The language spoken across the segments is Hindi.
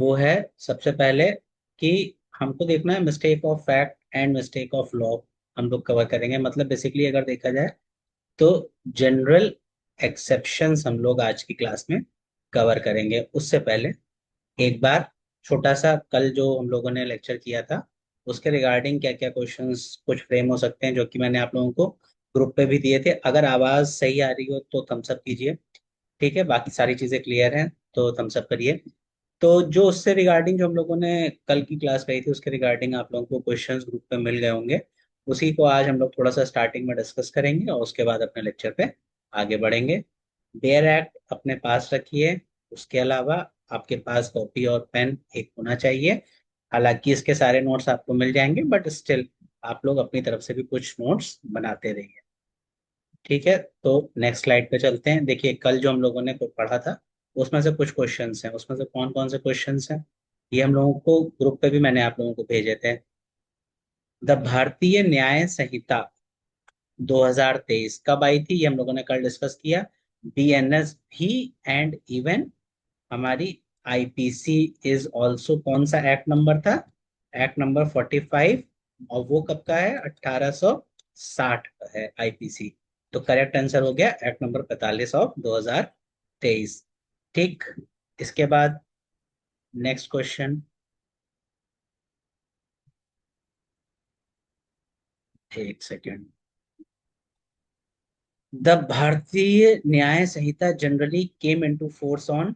वो है सबसे पहले कि हमको देखना है mistake of fact and mistake of law. हम लोग कवर करेंगे, मतलब बेसिकली अगर देखा जाए तो जनरल एक्सेप्शंस हम लोग आज की क्लास में कवर करेंगे। उससे पहले एक बार छोटा सा कल जो हम लोगों ने लेक्चर किया था उसके रिगार्डिंग क्या क्या क्वेश्चंस कुछ फ्रेम हो सकते हैं, जो कि मैंने आप लोगों को ग्रुप पे भी दिए थे। अगर आवाज सही आ रही हो तो थम्स अप कीजिए। ठीक है, बाकी सारी चीजें क्लियर हैं तो थम्स अप करिए। तो जो उससे रिगार्डिंग जो हम लोगों ने कल की क्लास कही थी उसके रिगार्डिंग आप लोगों को क्वेश्चंस ग्रुप पे मिल गए होंगे। उसी को आज हम लोग थोड़ा सा स्टार्टिंग में डिस्कस करेंगे और उसके बाद अपने लेक्चर पे आगे बढ़ेंगे। डेयर एक्ट अपने पास रखिए। उसके अलावा आपके पास कॉपी और पेन एक होना चाहिए। हालांकि इसके सारे नोट्स आपको मिल जाएंगे, बट स्टिल आप लोग अपनी तरफ से भी कुछ नोट्स बनाते रहिए। ठीक है, तो नेक्स्ट स्लाइड पे चलते हैं। देखिए कल जो हम लोगों ने पढ़ा था उसमें से कुछ क्वेश्चंस हैं। उसमें से कौन कौन से क्वेश्चंस हैं ये हम लोगों को ग्रुप पे भी मैंने आप लोगों को भेजे थे। द भारतीय न्याय संहिता 2023 कब आई थी ये हम लोगों ने कल डिस्कस किया। बीएनएस भी एंड इवन हमारी आईपीसी इज ऑल्सो कौन सा एक्ट नंबर था? Act number 45। और वो कब का है? 1860 का है आईपीसी। तो करेक्ट आंसर हो गया एक्ट नंबर 45 ऑफ 2023। ठीक, इसके बाद नेक्स्ट क्वेश्चन। एक second. The Bharatiya Nyaya Sanhita generally came into force on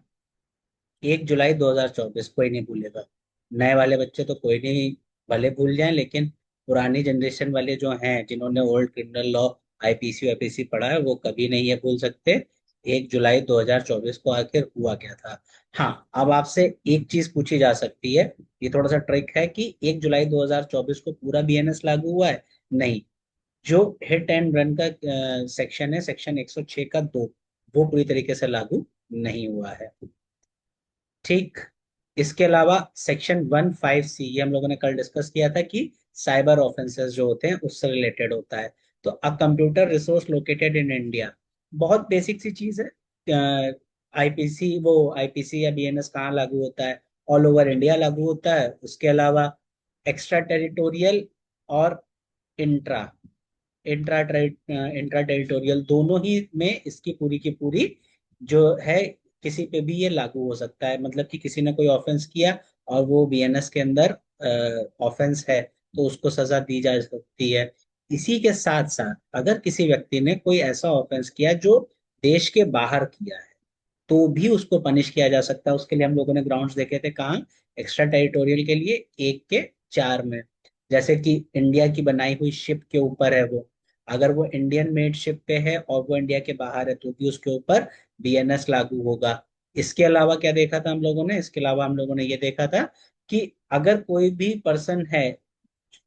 1 July 2024। कोई नहीं भूलेगा, नए वाले बच्चे तो कोई नहीं, भले भूल जाएं, लेकिन पुरानी जनरेशन वाले जो हैं जिन्होंने ओल्ड क्रिमिनल लॉ आईपीसी वाईपीसी पढ़ा है वो कभी नहीं ये भूल सकते 1 जुलाई 2024 को आखिर हुआ क्या था। हाँ, अब आपसे एक चीज पूछी जा सकती है, ये थोड़ा सा ट्रिक है कि 1 जुलाई 2024 को पूरा बीएनएस लागू हुआ है? नहीं, जो हिट एंड रन का सेक्शन है, सेक्शन 106 का 2, वो पूरी तरीके से लागू नहीं हुआ है। ठीक, इसके अलावा सेक्शन 15C ये हम लोगों ने कल डिस्कस किया था कि साइबर ऑफेंसेस जो होते हैं उससे रिलेटेड होता है। तो अ computer resource located in India, बहुत बेसिक सी चीज है। आईपीसी वो आईपीसी या बीएनएस कहाँ लागू होता है? ऑल ओवर इंडिया लागू होता है। उसके अलावा एक्स्ट्रा टेरिटोरियल और इंट्रा इंट्रा इंट्रा टेरिटोरियल दोनों ही में इसकी पूरी की पूरी जो है किसी पे भी ये लागू हो सकता है। मतलब कि किसी ने कोई ऑफेंस किया और वो बीएनएस के अंदर ऑफेंस है तो उसको सजा दी जा सकती है। इसी के साथ साथ अगर किसी व्यक्ति ने कोई ऐसा ऑफेंस किया जो देश के बाहर किया है तो भी उसको पनिश किया जा सकता है। उसके लिए हम लोगों ने ग्राउंड्स देखे थे कहाँ? एक्स्ट्रा टेरिटोरियल के लिए 1 के 4 में। जैसे कि इंडिया की बनाई हुई शिप के ऊपर है वो, अगर वो इंडियन मेड शिप पे है और वो इंडिया के बाहर है तो भी उसके ऊपर बीएनएस लागू होगा। इसके अलावा क्या देखा था हम लोगों ने? इसके अलावा हम लोगों ने ये देखा था कि अगर कोई भी पर्सन है,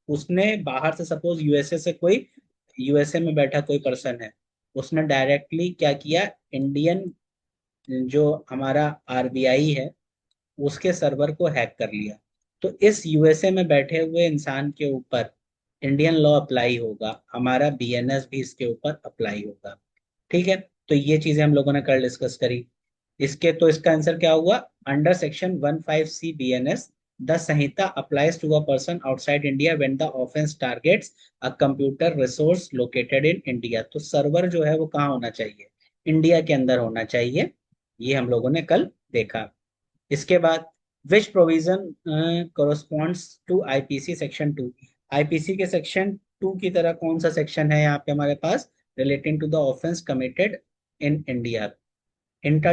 उसने बाहर से सपोज यूएसए से कोई, यूएसए में बैठा कोई पर्सन है, उसने डायरेक्टली क्या किया, इंडियन जो हमारा आरबीआई है उसके सर्वर को हैक कर लिया, तो इस यूएसए में बैठे हुए इंसान के ऊपर इंडियन लॉ अप्लाई होगा, हमारा बीएनएस भी इसके ऊपर अप्लाई होगा। ठीक है, तो ये चीजें हम लोगों ने कल डिस्कस करी। इसके तो इसका आंसर क्या हुआ? Under section 15C BNS the Sanhita applies to a person outside India when the offence targets a computer resource located in India. तो सर्वर जो है वो कहाँ होना चाहिए? इंडिया के अंदर होना चाहिए। ये हम लोगों ने कल देखा। इसके बाद which provision corresponds to IPC section 2। IPC के सेक्शन 2 की तरह कौन सा सेक्शन है यहाँ पे हमारे पास? Relating to the offence committed in India. Intra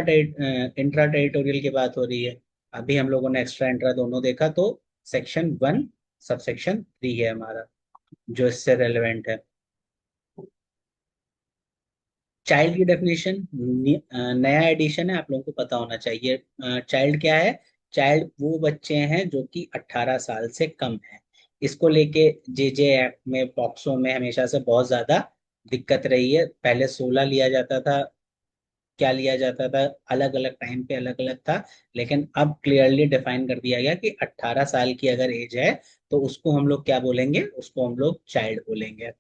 intra territorial की बात हो रही है। अभी हम लोगों ने एक्स्ट्रा इंट्रा दोनों देखा, तो सेक्शन 1 सबसेक्शन 3 है हमारा जो इससे रेलेवेंट है। चाइल्ड की डेफिनेशन नया एडिशन है, आप लोगों को पता होना चाहिए। चाइल्ड क्या है? चाइल्ड वो बच्चे हैं जो कि 18 साल से कम है। इसको लेके जे एक्ट में, पॉक्सो में हमेशा से बहुत ज्यादा दिक्कत रही है। पहले 16 लिया जाता था, क्या लिया जाता था, अलग अलग टाइम पे अलग अलग था। लेकिन अब क्लियरली डिफाइन कर दिया गया कि 18 साल की अगर एज है तो उसको हम लोग क्या बोलेंगे? उसको हम लोग चाइल्ड बोलेंगे।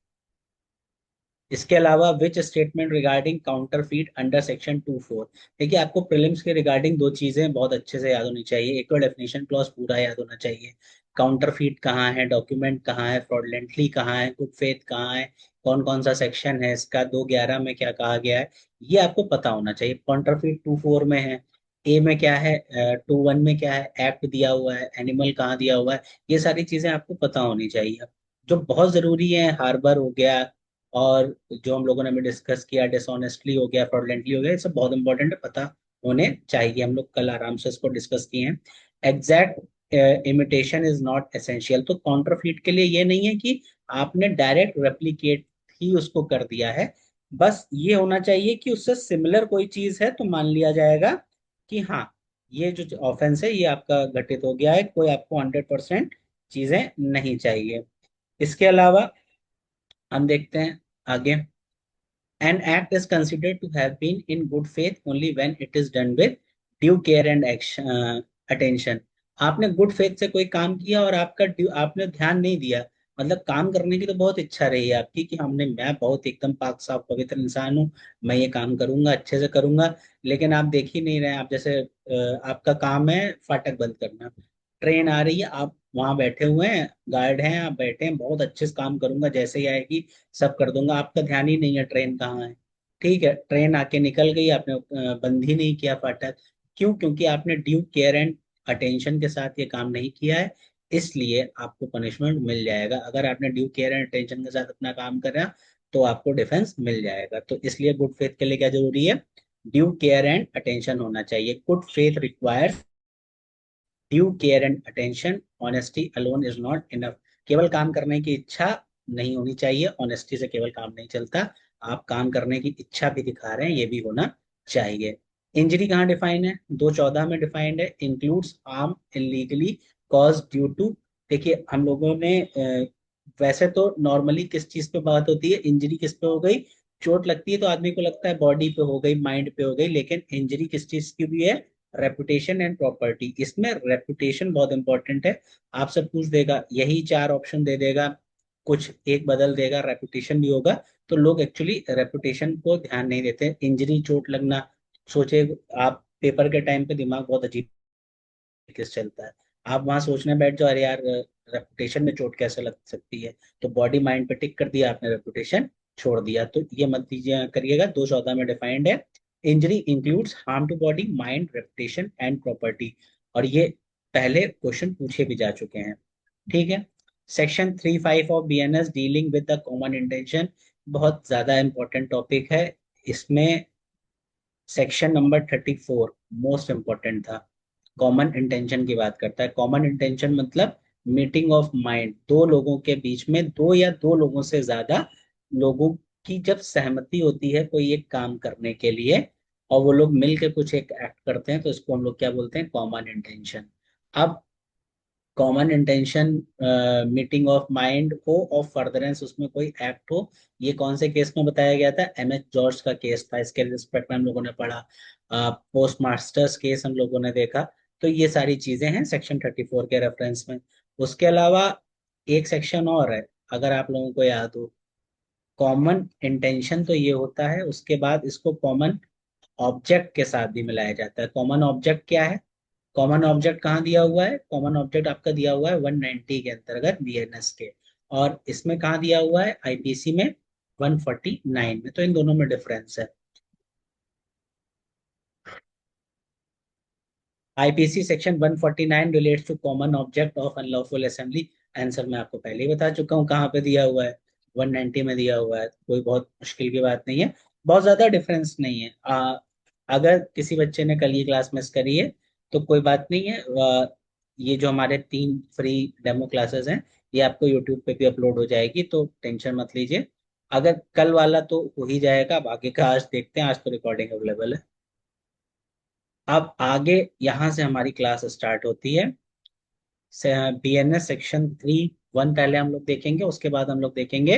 इसके अलावा which statement regarding counterfeit under section 24। देखिए आपको प्रीलिम्स के रिगार्डिंग दो चीजें बहुत अच्छे से याद होनी चाहिए। एक तो डेफिनेशन क्लॉज पूरा याद होना चाहिए, काउंटरफीट कहाँ है, डॉक्यूमेंट कहाँ है, फ्रॉडलेंटली कहाँ है, गुड फेथ कहाँ है, कौन कौन सा सेक्शन है इसका, 211 में क्या कहा गया है, ये आपको पता होना चाहिए। काउंटरफीट 24 में है, ए में क्या है, 21 में क्या है, एक्ट दिया हुआ है, एनिमल कहाँ दिया हुआ है, ये सारी चीजें आपको पता होनी चाहिए। जो बहुत जरूरी है, हार्बर हो गया, और जो हम लोगों ने अभी डिस्कस किया, डिसऑनेस्टली हो गया, फ्रॉडलेंटली हो गया, ये सब बहुत इंपॉर्टेंट है, पता होने चाहिए। हम लोग कल आराम से इसको डिस्कस किए हैं। Exact imitation is not essential. तो काउंटरफीट के लिए ये नहीं है कि आपने डायरेक्ट रेप्लिकेट ही उसको कर दिया है, बस ये होना चाहिए कि उससे सिमिलर कोई चीज है तो मान लिया जाएगा कि हाँ, ये जो ऑफेंस है ये आपका घटित हो गया है, कोई आपको 100% चीजें नहीं चाहिए। इसके अलावा हम देखते हैं आगे। An act is considered to have been in good faith only when it is done with due care and action, attention। आपने गुड फेथ से कोई काम किया और आपने ध्यान नहीं दिया, मतलब काम करने की तो बहुत इच्छा रही है आपकी कि हमने, मैं बहुत एकदम पाक साफ पवित्र इंसान हूँ, मैं ये काम करूंगा, अच्छे से करूंगा, लेकिन आप देख ही नहीं रहे। आप जैसे आपका काम है फाटक बंद करना, ट्रेन आ रही है, आप वहां बैठे हुए हैं, गार्ड हैं, आप बैठे हैं, बहुत अच्छे से काम करूंगा, जैसे ही आएगी सब कर दूंगा, आपका ध्यान ही नहीं है ट्रेन कहाँ है। ठीक है, ट्रेन आके निकल गई, आपने बंद ही नहीं किया फाटक। क्यों? क्योंकि आपने ड्यू केयर एंड अटेंशन के साथ ये काम नहीं किया है, इसलिए आपको पनिशमेंट मिल जाएगा। अगर आपने ड्यू केयर एंड अटेंशन के साथ अपना काम करा तो आपको डिफेंस मिल जाएगा। तो इसलिए गुड फेथ के लिए क्या जरूरी है? ड्यू केयर एंड अटेंशन होना चाहिए। Good faith requires due care and attention, honesty alone is not enough. केवल काम करने की इच्छा नहीं होनी चाहिए, ऑनेस्टी से केवल काम नहीं चलता, आप काम करने की इच्छा भी दिखा रहे हैं, ये भी होना चाहिए। इंजरी कहाँ डिफाइन है? 214 में डिफाइंड है, includes harm illegally caused due to. देखिए हम लोगों ने वैसे तो नॉर्मली किस चीज पे बात होती है, इंजरी किस पे हो गई, चोट लगती है तो आदमी को लगता है बॉडी पे हो गई, माइंड पे हो गई, लेकिन इंजरी किस चीज की भी है? Reputation and property. इसमें रेपुटेशन बहुत इंपॉर्टेंट है। आपसे पूछ देगा, यही चार ऑप्शन दे देगा, कुछ एक बदल देगा, रेपुटेशन भी होगा, तो लोग एक्चुअली रेपुटेशन को ध्यान नहीं देते। इंजरी, चोट लगना, सोचे आप पेपर के टाइम पे दिमाग बहुत अजीब किस चलता है, आप वहां सोचने बैठ जाओ, अरे यार रेपुटेशन में चोट कैसे लग सकती है, तो बॉडी माइंड पे टिक कर दिया आपने, रेपुटेशन छोड़ दिया। तो ये मत दीजिए करिएगा, 214 में डिफाइंड है, injury includes harm to body mind reputation and property. और ये पहले क्वेश्चन पूछे भी जा चुके हैं। ठीक है। Section 35 of BNS dealing with the common intention, बहुत ज्यादा इंपॉर्टेंट टॉपिक है। इसमें सेक्शन नंबर 34 मोस्ट इंपॉर्टेंट था, कॉमन इंटेंशन की बात करता है। कॉमन इंटेंशन मतलब मीटिंग ऑफ माइंड, दो लोगों के बीच में, दो या दो लोगों से ज्यादा लोगों की जब सहमति होती है कोई एक काम करने के लिए, और वो लोग मिलकर कुछ एक एक्ट करते हैं, तो इसको हम लोग क्या बोलते हैं? Common intention. अब common intention meeting of mind हो और फर्दरेंस उसमें कोई एक्ट हो, ये कौन से केस में बताया गया था? एम एच जॉर्ज का केस था, इसके रिस्पेक्ट में हम लोगों ने पढ़ा। पोस्ट मास्टर्स केस हम लोगों ने देखा। तो ये सारी चीजें हैं सेक्शन 34 के रेफरेंस में। उसके अलावा एक सेक्शन और है, अगर आप लोगों को याद हो, कॉमन इंटेंशन तो ये होता है, उसके बाद इसको कॉमन ऑब्जेक्ट के साथ भी मिलाया जाता है। कॉमन ऑब्जेक्ट क्या है? कॉमन ऑब्जेक्ट कहाँ दिया हुआ है? कॉमन ऑब्जेक्ट आपका दिया हुआ है 190 के अंतर्गत बीएनएस के, और इसमें कहाँ दिया हुआ है? आईपीसी में 149 में। तो इन दोनों में डिफरेंस है। IPC section 149 relates to common object of unlawful assembly. Answer मैं आपको पहले ही बता चुका हूँ कहाँ पे दिया हुआ है, 190 में दिया हुआ है, कोई बहुत मुश्किल की बात नहीं है, बहुत ज्यादा डिफरेंस नहीं है। अगर किसी बच्चे ने कल की क्लास मिस करी है तो कोई बात नहीं है, ये जो हमारे 3 फ्री डेमो क्लासेस हैं, ये आपको यूट्यूब पे भी अपलोड हो जाएगी, तो टेंशन मत लीजिए। अगर कल वाला तो हो ही जाएगा, अब आगे का आज देखते हैं, आज तो रिकॉर्डिंग अवेलेबल है। अब आगे यहाँ से हमारी क्लास स्टार्ट होती है। बीएनएस सेक्शन 3(1) पहले हम लोग देखेंगे, उसके बाद हम लोग देखेंगे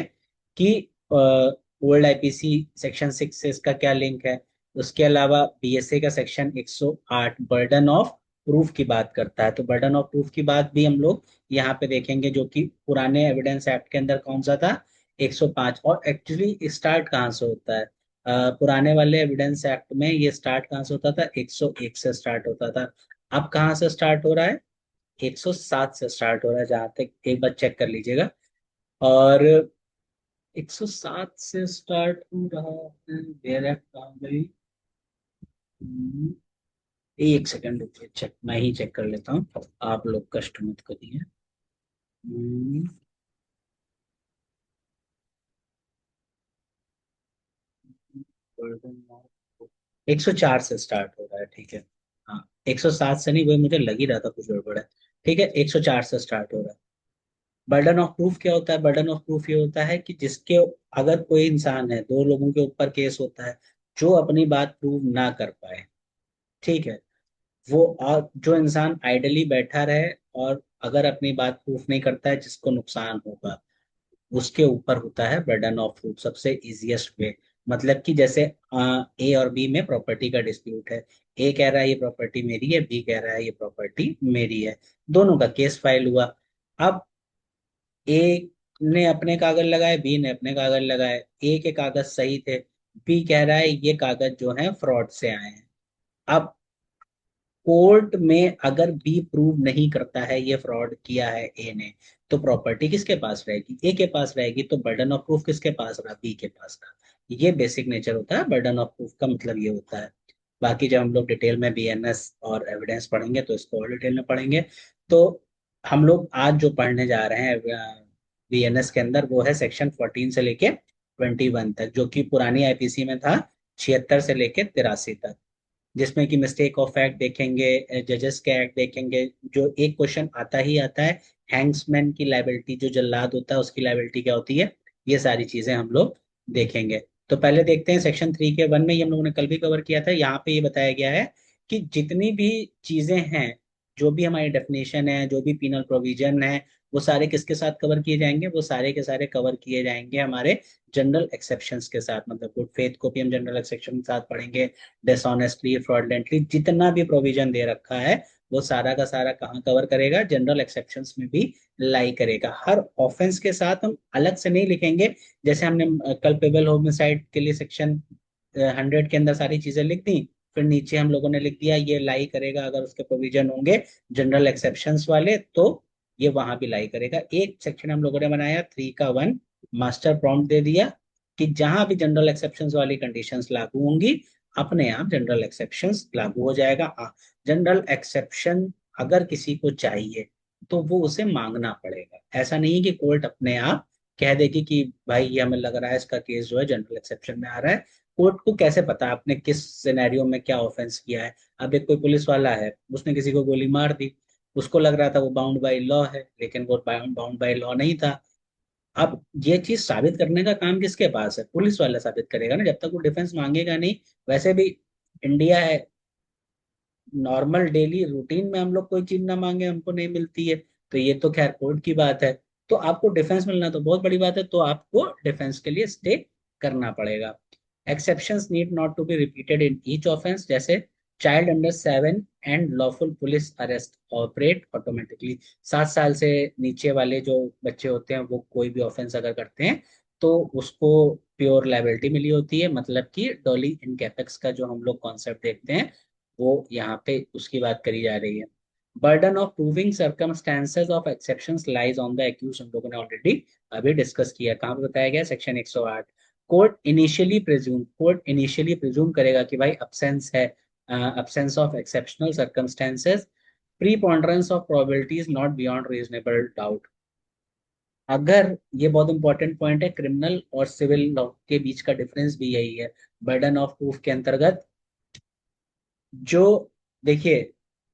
कि ओल्ड आईपीसी सेक्शन 6 से इसका क्या लिंक है। उसके अलावा बीएसए का सेक्शन 108 बर्डन ऑफ प्रूफ की बात करता है, तो बर्डन ऑफ प्रूफ की बात भी हम लोग यहाँ पे देखेंगे, जो कि पुराने एविडेंस एक्ट के अंदर कौन सा था? 105। और एक्चुअली स्टार्ट कहाँ से होता है? पुराने वाले एविडेंस एक्ट में ये स्टार्ट कहाँ से होता था? 101 से स्टार्ट होता था। अब कहाँ से स्टार्ट हो रहा है? 107 से स्टार्ट हो रहा है, जहां तक एक बार चेक कर लीजिएगा। और 107 से स्टार्ट हो रहा है। वेयर एक्ट कहाँ गई? हम्म, एक सेकंड रुकिए, चेक मैं ही चेक कर लेता हूँ, आप लोग कष्ट मत करिए। हम्म, 104 से स्टार्ट हो रहा है, ठीक है। हाँ, 107 से नहीं, वो मुझे लग ही रहा था कुछ गड़बड़ है। ठीक है, 104 से स्टार्ट हो रहा है। बर्डन ऑफ प्रूफ क्या होता है? बर्डन ऑफ प्रूफ ये होता है कि जिसके, अगर कोई इंसान है, दो लोगों के ऊपर केस होता है, जो अपनी बात प्रूव ना कर पाए, ठीक है, वो, और जो इंसान आइडली बैठा रहे और अगर अपनी बात प्रूफ नहीं करता है जिसको नुकसान होगा, उसके ऊपर होता है बर्डन ऑफ प्रूफ सबसे इजीएस्ट वे। मतलब कि जैसे ए और बी में प्रॉपर्टी का डिस्प्यूट है, ए कह रहा है ये प्रॉपर्टी मेरी है, बी कह रहा है ये प्रॉपर्टी मेरी है, दोनों का केस फाइल हुआ। अब ए ने अपने कागज लगाए, बी ने अपने कागज लगाए, ए के कागज सही थे, बी कह रहा है ये कागज जो है फ्रॉड से आए हैं। अब कोर्ट में अगर बी प्रूव नहीं करता है ये फ्रॉड किया है ए ने, तो प्रॉपर्टी किसके पास रहेगी? ए के पास रहेगी। तो बर्डन ऑफ प्रूफ किसके पास रहा? बी के पास रहा। ये बेसिक नेचर होता है बर्डन ऑफ प्रूफ का, मतलब ये होता है। बाकी जब हम लोग डिटेल में बीएनएस और एविडेंस पढ़ेंगे तो इसको और डिटेल में पढ़ेंगे। तो हम लोग आज जो पढ़ने जा रहे हैं बीएनएस के अंदर, वो है सेक्शन 14 से लेके 21 तक, जो कि पुरानी आईपीसी में था 76 से लेके 83 तक। जिसमें कि मिस्टेक ऑफ फैक्ट देखेंगे, जजेस के एक्ट देखेंगे। जो एक क्वेश्चन आता ही आता है, हैंग्समैन की लाइबिलिटी, जो जल्लाद होता है उसकी लाइबिलिटी क्या होती है, ये सारी चीजें हम लोग देखेंगे। तो पहले देखते हैं सेक्शन 3 के 1 में, ये हम लोगों ने कल भी कवर किया था। यहाँ पे ये बताया गया है कि जितनी भी चीजें हैं, जो भी हमारी डेफिनेशन है, जो भी पीनल प्रोविजन है, वो सारे किसके साथ कवर किए जाएंगे? वो सारे के सारे कवर किए जाएंगे हमारे जनरल एक्सेप्शंस के साथ। मतलब गुड फेथ को भी हम जनरल एक्सेप्शन के साथ पढ़ेंगे, डिसऑनेस्टली, फ्रॉडलेंटली, जितना भी प्रोविजन दे रखा है, वो सारा का सारा कहाँ कवर करेगा? जनरल एक्सेप्शंस में भी लाई करेगा। हर ऑफेंस के साथ हम अलग से नहीं लिखेंगे। जैसे हमने कल्पेबल होमिसाइड के लिए सेक्शन 100 के अंदर सारी चीजें लिख दी, फिर नीचे हम लोगों ने लिख दिया ये लाई करेगा अगर उसके प्रोविजन होंगे जनरल एक्सेप्शंस वाले, तो ये वहां भी लाई करेगा। एक सेक्शन हम लोगों ने बनाया 3 का 1, मास्टर प्रॉम्प्ट दे दिया कि जहां भी जनरल एक्सेप्शंस वाली कंडीशंस लागू होंगी, अपने आप जनरल एक्सेप्शंस लागू हो जाएगा। हाँ, जनरल एक्सेप्शन अगर किसी को चाहिए तो वो उसे मांगना पड़ेगा। ऐसा नहीं है कि कोर्ट अपने आप कह देगी कि भाई ये हमें लग रहा है इसका केस जो है जनरल एक्सेप्शन में आ रहा है। कोर्ट को कैसे पता आपने किस सिनेरियो में क्या ऑफेंस किया है? अब एक कोई पुलिस वाला है, उसने किसी को गोली मार दी, उसको लग रहा था वो बाउंड बाय लॉ है, लेकिन वो बाउंड बाय लॉ नहीं था। अब ये चीज साबित करने का काम किसके पास है? पुलिस वाला साबित करेगा ना, जब तक वो डिफेंस मांगेगा नहीं। वैसे भी इंडिया है, नॉर्मल डेली रूटीन में हम लोग कोई चीज ना मांगे हमको नहीं मिलती है, तो ये तो खैर कोर्ट की बात है। तो आपको डिफेंस मिलना तो बहुत बड़ी बात है, तो आपको डिफेंस के लिए स्टे करना पड़ेगा। Exceptions need not to be repeated in each offence, जैसे child under 7 and lawful police arrest operate automatically. 7 साल से नीचे वाले जो बच्चे होते हैं, वो कोई भी ऑफेंस अगर करते हैं तो उसको प्योर लाइबिलिटी मिली होती है। मतलब कि डॉली इन कैपेक्स का जो हम लोग कॉन्सेप्ट देखते हैं, वो यहाँ पे उसकी बात करी जा रही है। Burden of proving circumstances of exceptions lies on the accused, हम लोगों ने ऑलरेडी अभी डिस्कस किया। कहाँ पे बताया गया? सेक्शन 108। कोर्ट इनिशियली प्रिज्यूम करेगा कि भाई अब्सेंस है, absence of exceptional circumstances, preponderance of probabilities not beyond reasonable doubt. अगर, ये बहुत इंपॉर्टेंट पॉइंट है, क्रिमिनल और सिविल लॉ के बीच का डिफरेंस भी यही है बर्डन ऑफ प्रूफ के अंतर्गत। जो, देखिए,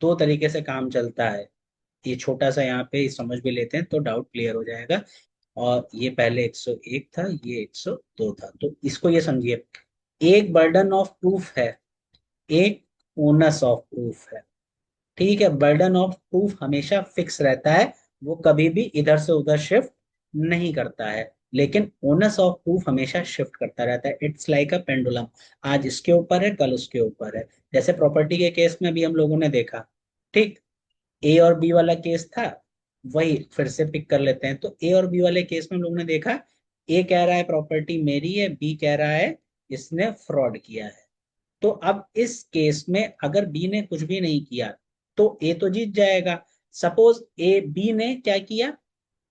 दो तरीके से काम चलता है। ये छोटा सा यहाँ पे समझ भी लेते हैं तो डाउट क्लियर हो जाएगा। और ये पहले 101 था, ये 102 था, तो इसको ये समझिए, एक बर्डन ऑफ प्रूफ है, एक ओनस ऑफ प्रूफ है। ठीक है, बर्डन ऑफ प्रूफ हमेशा फिक्स रहता है, वो कभी भी इधर से उधर शिफ्ट नहीं करता है। लेकिन ओनस ऑफ प्रूफ हमेशा शिफ्ट करता रहता है। इट्स लाइक अ पेंडुलम, आज इसके ऊपर है, कल उसके ऊपर है। जैसे प्रॉपर्टी के केस में भी हम लोगों ने देखा, ठीक, ए और बी वाला केस था, वही फिर से पिक कर लेते हैं। तो ए और बी वाले केस में हम लोगों ने देखा ए कह रहा है प्रॉपर्टी मेरी है, बी कह रहा है इसने फ्रॉड किया है। तो अब इस केस में अगर बी ने कुछ भी नहीं किया तो ए तो जीत जाएगा। सपोज ए बी ने क्या किया,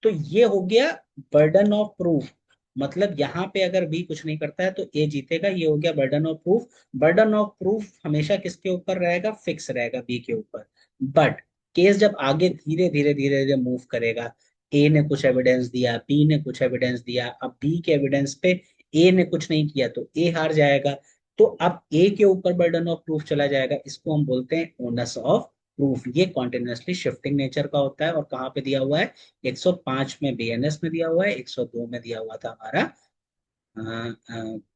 तो ये हो गया बर्डन ऑफ प्रूफ। मतलब यहाँ पे अगर बी कुछ नहीं करता है तो ए जीतेगा, ये हो गया burden of proof. Burden of proof हमेशा किसके ऊपर रहेगा, फिक्स रहेगा बी के ऊपर। बट केस जब आगे धीरे धीरे धीरे धीरे मूव करेगा, ए ने कुछ एविडेंस दिया, बी ने कुछ एविडेंस दिया, अब बी के एविडेंस पे ए ने कुछ नहीं किया तो ए हार जाएगा। तो अब ए के ऊपर बर्डन ऑफ प्रूफ चला जाएगा, इसको हम बोलते हैं ओनस ऑफ प्रूफ। ये कॉन्टिन्यूसली शिफ्टिंग नेचर का होता है। और कहाँ पे दिया हुआ है, 105 में बीएनएस में दिया हुआ है, 102 में दिया हुआ था हमारा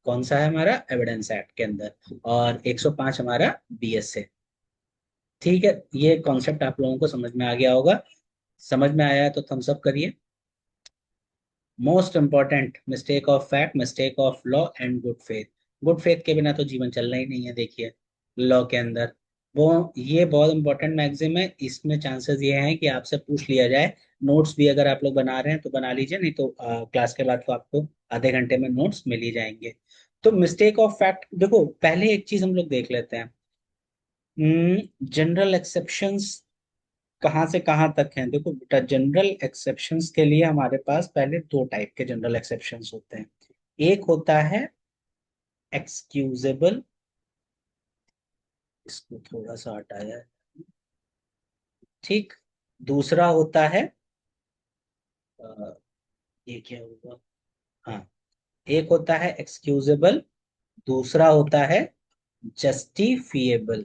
कौन सा है हमारा एविडेंस एक्ट के अंदर, और 105 हमारा बीएस से। ठीक है, ये कॉन्सेप्ट आप लोगों को समझ में आ गया होगा। समझ में आया है तो थम्स अप करिए। Most important, mistake of fact, mistake of law and good faith. Good faith के बिना तो जीवन चलना ही नहीं है। देखिए लॉ के अंदर वो, ये बहुत इंपॉर्टेंट मैक्सिम है। इसमें चांसेस ये हैं कि आपसे पूछ लिया जाए। नोट्स भी अगर आप लोग बना रहे हैं तो बना लीजिए, नहीं तो क्लास के बाद तो आपको आधे घंटे में नोट्स मिल ही जाएंगे। तो मिस्टेक ऑफ फैक्ट देखो, पहले एक चीज हम लोग देख लेते हैं। जनरल एक्सेप्शंस कहाँ से कहाँ तक हैं। देखो बेटा, जनरल एक्सेप्शंस के लिए हमारे पास पहले दो टाइप के जनरल एक्सेप्शंस होते हैं। एक होता है एक्सक्यूजेबल, इसको थोड़ा सा हटाया है, ठीक। दूसरा होता है अ, ये क्या होगा, हाँ, एक होता है एक्सक्यूजेबल, दूसरा होता है जस्टिफिएबल।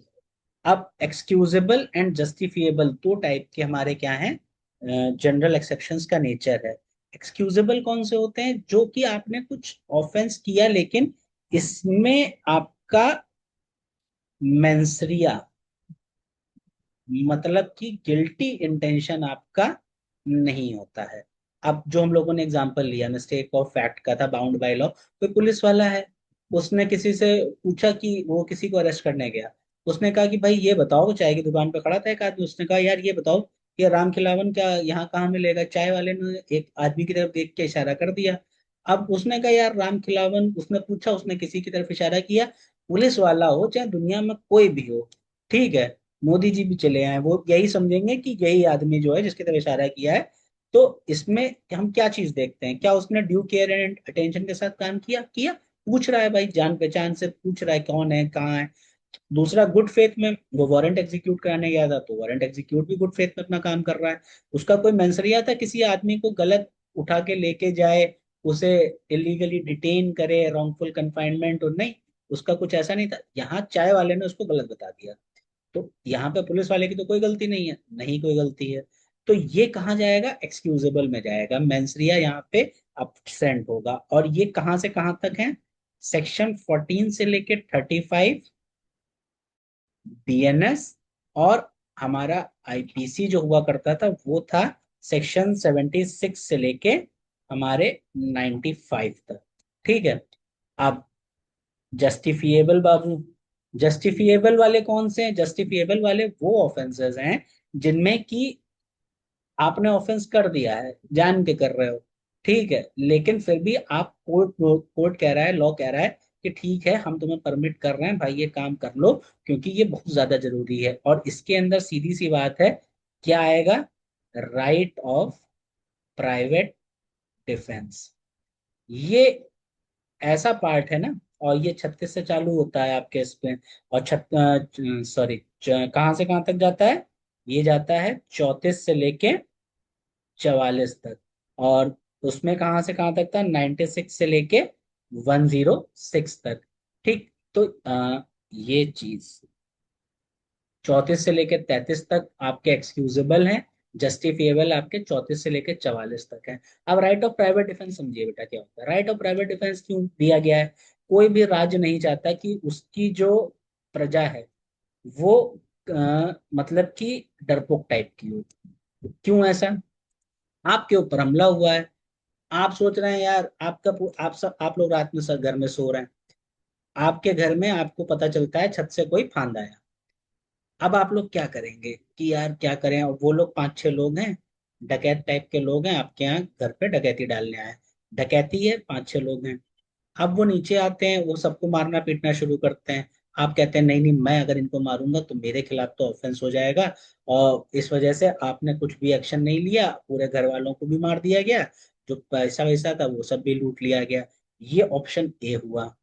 अब एक्सक्यूजेबल एंड जस्टिफिएबल दो टाइप के हमारे क्या हैं, जनरल एक्सेप्शंस का नेचर है। एक्सक्यूजेबल कौन से होते हैं, जो कि आपने कुछ ऑफेंस किया लेकिन इसमें आपका मेंसरिया, मतलब कि गिल्टी इंटेंशन आपका नहीं होता है। अब जो हम लोगों ने एग्जांपल लिया मिस्टेक ऑफ फैक्ट का था, बाउंड बाय लॉ, कोई पुलिस वाला है, उसने किसी से पूछा कि वो किसी को अरेस्ट करने गया, उसने कहा कि भाई ये बताओ, चाय की दुकान पे खड़ा था एक आदमी, उसने कहा यार ये बताओ कि राम खिलावन क्या यहाँ कहाँ मिलेगा। चाय वाले ने एक आदमी की तरफ देख के इशारा कर दिया। अब उसने कहा यार राम खिलावन, उसने पूछा, उसने किसी की तरफ इशारा किया। पुलिस वाला हो चाहे दुनिया में कोई भी हो, ठीक है, मोदी जी भी चले आए, वो यही समझेंगे कि यही आदमी जो है जिसकी तरफ इशारा किया है। तो इसमें हम क्या चीज देखते हैं, क्या उसने ड्यू केयर एंड अटेंशन के साथ काम किया किया, पूछ रहा है भाई, जान पहचान से पूछ रहा है कौन है कहाँ है। दूसरा गुड फेथ में, वो वारंट एग्जीक्यूट कराने गया था तो वारंट एग्जीक्यूट भी गुड फेथ में अपना काम कर रहा है। उसका कोई मेंसरिया था किसी आदमी को गलत उठा के लेके जाए, उसे इलीगली डिटेन करे, रॉन्गफुल कन्फाइनमेंट, और नहीं, उसका कुछ ऐसा नहीं था। यहाँ चाय वाले ने उसको गलत बता दिया, तो यहाँ पे पुलिस वाले की तो कोई गलती नहीं है, नहीं कोई गलती है। तो ये कहाँ जाएगा, एक्सक्यूजेबल में जाएगा, मेंसरिया यहाँ पे absent होगा। और ये कहाँ से कहाँ तक है, सेक्शन 14 से लेके 35 बीएनएस, और हमारा आईपीसी जो हुआ करता था वो था सेक्शन 76 से लेके हमारे 95 तक। ठीक है। अब जस्टिफिएबल बाबू, जस्टिफिएबल वाले कौन से हैं, जस्टिफिएबल वाले वो ऑफेंसेस हैं जिनमें कि आपने ऑफेंस कर दिया है, जान के कर रहे हो, ठीक है, लेकिन फिर भी आप कोर्ट कोर्ट कह रहा है, लॉ कह रहा है कि ठीक है हम तुम्हें परमिट कर रहे हैं भाई, ये काम कर लो क्योंकि ये बहुत ज्यादा जरूरी है। और इसके अंदर सीधी सी बात है, क्या आएगा, राइट ऑफ प्राइवेट डिफेंस। ये ऐसा पार्ट है ना, और ये 36 से चालू होता है आपके इस पे, और सॉरी, कहाँ से कहाँ तक जाता है, ये जाता है 34 से लेके 44 तक। और उसमें कहाँ से कहाँ तक था, 96 से लेके 106 तक। ठीक, तो ये चीज 34 से लेके 33 तक आपके एक्सक्यूजेबल हैं, जस्टिफिएबल आपके 34 से लेके 44 तक है। अब राइट ऑफ प्राइवेट डिफेंस समझिए बेटा क्या होता है। राइट ऑफ प्राइवेट डिफेंस क्यों दिया गया है, कोई भी राज्य नहीं चाहता कि उसकी जो प्रजा है वो मतलब कि डरपोक टाइप की हो। क्यों ऐसा, आपके ऊपर हमला हुआ है, आप सोच रहे हैं यार आपका आप लोग रात में घर में सो रहे हैं, आपके घर में आपको पता चलता है छत से कोई फांद आया। अब आप लोग क्या करेंगे कि यार क्या करें, और वो लोग 5-6 लोग हैं, डकैत टाइप के लोग हैं, आपके यहाँ घर पे डकैती डालने आए। डकैती है, 5-6 लोग हैं। अब वो नीचे आते हैं, वो सबको मारना पीटना शुरू करते हैं। आप कहते हैं नहीं नहीं, मैं अगर इनको मारूंगा तो मेरे खिलाफ तो ऑफेंस हो जाएगा, और इस वजह से आपने कुछ भी एक्शन नहीं लिया, पूरे घर वालों को भी मार दिया गया, जो पैसा वैसा था वो सब भी लूट लिया गया। ये ऑप्शन ए हुआ।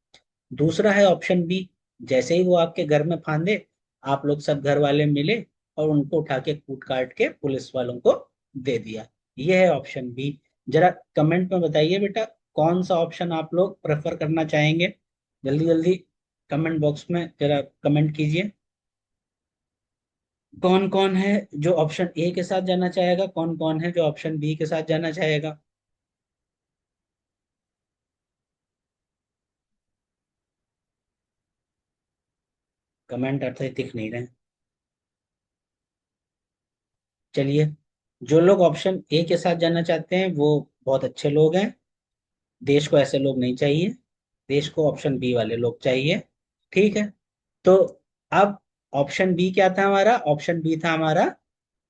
दूसरा है ऑप्शन बी, जैसे ही वो आपके घर में फांदे, आप लोग सब घर वाले मिले और उनको उठा के कूट काट के पुलिस वालों को दे दिया। ये है ऑप्शन बी। जरा कमेंट में बताइए बेटा, कौन सा ऑप्शन आप लोग प्रेफर करना चाहेंगे? जल्दी जल्दी कमेंट बॉक्स में जरा कमेंट कीजिए। कौन कौन है जो ऑप्शन ए के साथ जाना चाहेगा, कौन कौन है जो ऑप्शन बी के साथ जाना चाहेगा? कमेंट अर्थ दिख नहीं रहे। चलिए, जो लोग ऑप्शन ए के साथ जाना चाहते हैं वो बहुत अच्छे लोग हैं। देश को ऐसे लोग नहीं चाहिए, देश को ऑप्शन बी वाले लोग चाहिए। ठीक है। तो अब ऑप्शन बी क्या था हमारा? ऑप्शन बी था हमारा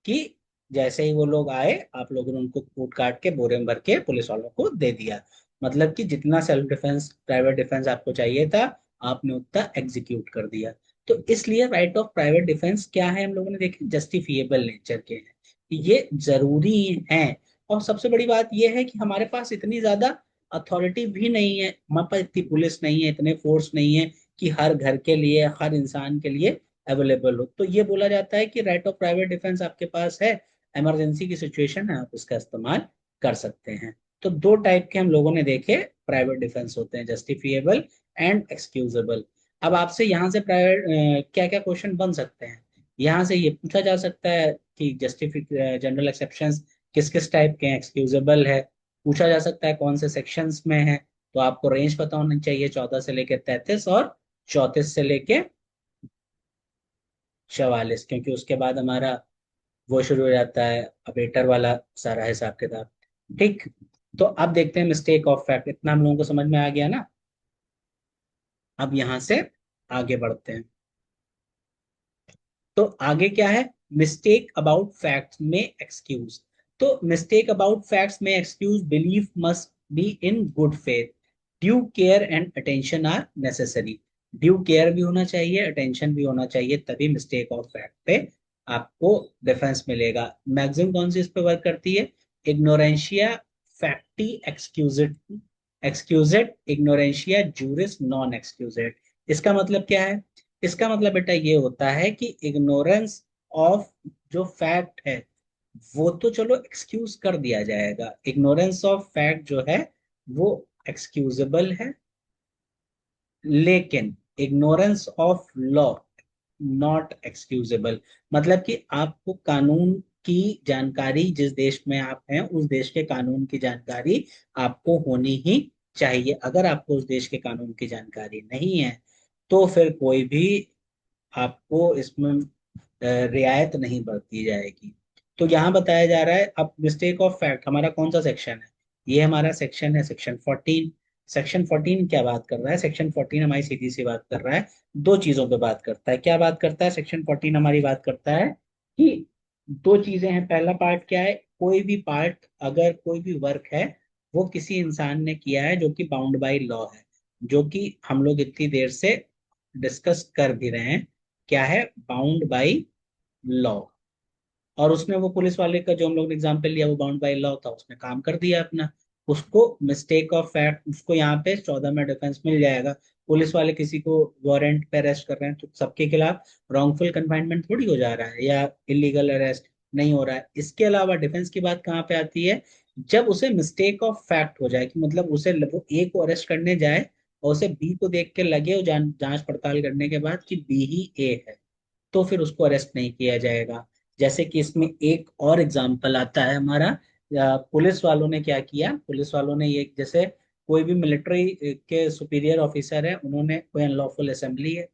कि जैसे ही वो लोग आए, आप लोगों ने उनको कूट काट के बोरे में भर के पुलिस वालों को दे दिया। मतलब कि जितना सेल्फ डिफेंस, प्राइवेट डिफेंस आपको चाहिए था, आपने उतना एग्जीक्यूट कर दिया। तो इसलिए राइट ऑफ प्राइवेट डिफेंस क्या है, हम लोगों ने देखे जस्टिफिएबल नेचर के हैं, ये जरूरी है। और सबसे बड़ी बात यह है कि हमारे पास इतनी ज्यादा अथॉरिटी भी नहीं है, हमारे पास इतनी पुलिस नहीं है, इतने फोर्स नहीं है कि हर घर के लिए, हर इंसान के लिए अवेलेबल हो। तो ये बोला जाता है कि राइट ऑफ प्राइवेट डिफेंस आपके पास है, इमरजेंसी की सिचुएशन है, आप उसका इस्तेमाल कर सकते हैं। तो दो टाइप के हम लोगों ने देखे प्राइवेट डिफेंस होते हैं, जस्टिफिएबल एंड एक्सक्यूजेबल। अब आपसे यहाँ से प्राइवेट क्या क्या क्वेश्चन बन सकते हैं? यहाँ से ये पूछा जा सकता है कि जस्टिफिक जनरल एक्सेप्शंस किस किस टाइप के हैं, एक्सक्यूजेबल है। पूछा जा सकता है कौन से सेक्शंस में है। तो आपको रेंज पता होनी चाहिए, 14 से लेके 33 और 34 से लेके 44, क्योंकि उसके बाद हमारा वो शुरू हो जाता है अबेटर वाला सारा हिसाब किताब। ठीक। तो अब देखते हैं मिस्टेक ऑफ फैक्ट, इतना हम लोगों को समझ में आ गया ना। अब यहां से आगे बढ़ते हैं। तो आगे क्या है? मिस्टेक अबाउट फैक्ट्स में एक्सक्यूज। तो मिस्टेक अबाउट फैक्ट्स में excuse, belief must be in good faith, due care and attention are necessary. Due care भी होना चाहिए, अटेंशन भी होना चाहिए, तभी मिस्टेक ऑफ फैक्ट पे आपको डिफेंस मिलेगा। मैक्सिमम कौन सी इस पे वर्क करती है? इग्नोरेंशिया फैक्टी एक्सक्यूजेड, एक्सक्यूजेड इग्नोरेंशिया जूरिस नॉन एक्सक्यूजेड। इसका मतलब क्या है? इसका मतलब बेटा ये होता है कि इग्नोरेंस ऑफ जो फैक्ट है वो तो चलो एक्सक्यूज कर दिया जाएगा, इग्नोरेंस ऑफ फैक्ट जो है वो एक्सक्यूजेबल है, लेकिन ignorance of law not excusable. मतलब कि आपको कानून की जानकारी, जिस देश में आप हैं उस देश के कानून की जानकारी आपको होनी ही चाहिए। अगर आपको उस देश के कानून की जानकारी नहीं है तो फिर कोई भी आपको इसमें रियायत नहीं बरती जाएगी। तो यहाँ बताया जा रहा है, अब मिस्टेक ऑफ फैक्ट हमारा कौन सा सेक्शन है? ये हमारा सेक्शन है सेक्शन 14। सेक्शन 14 क्या बात कर रहा है? सेक्शन 14 हमारी सीधी सी बात कर रहा है, दो चीजों पे बात करता है। क्या बात करता है सेक्शन 14? हमारी बात करता है कि दो चीजें हैं। पहला पार्ट क्या है? कोई भी पार्ट, अगर कोई भी वर्क है वो किसी इंसान ने किया है जो कि बाउंड बाय लॉ है, जो कि हम लोग इतनी देर से डिस्कस कर भी रहे हैं, क्या है? Bound by law. और उसने वो पुलिस वाले का जो हम लोग ने एग्जाम्पल लिया वो बाउंड बाय लॉ था, उसने काम कर दिया अपना। उसको मिस्टेक ऑफ फैक्ट, उसको यहाँ पे 14 में डिफेंस मिल जाएगा। पुलिस वाले किसी को वारंट पे अरेस्ट कर रहे हैं तो सबके खिलाफ रॉन्गफुल कन्फाइनमेंट थोड़ी हो जा रहा है या इलीगल अरेस्ट नहीं हो रहा है। इसके अलावा डिफेंस की बात कहाँ पे आती है? जब उसे मिस्टेक ऑफ फैक्ट हो जाए, कि मतलब उसे वो ए को अरेस्ट करने जाए और उसे बी को देख के लगे, और जांच पड़ताल करने के बाद कि बी ही ए है, तो फिर उसको अरेस्ट नहीं किया जाएगा। जैसे कि इसमें एक और एग्जाम्पल आता है हमारा, पुलिस वालों ने क्या किया? पुलिस वालों ने ये, जैसे कोई भी मिलिट्री के सुपीरियर ऑफिसर है, उन्होंने कोई अनलॉफुल असेंबली है,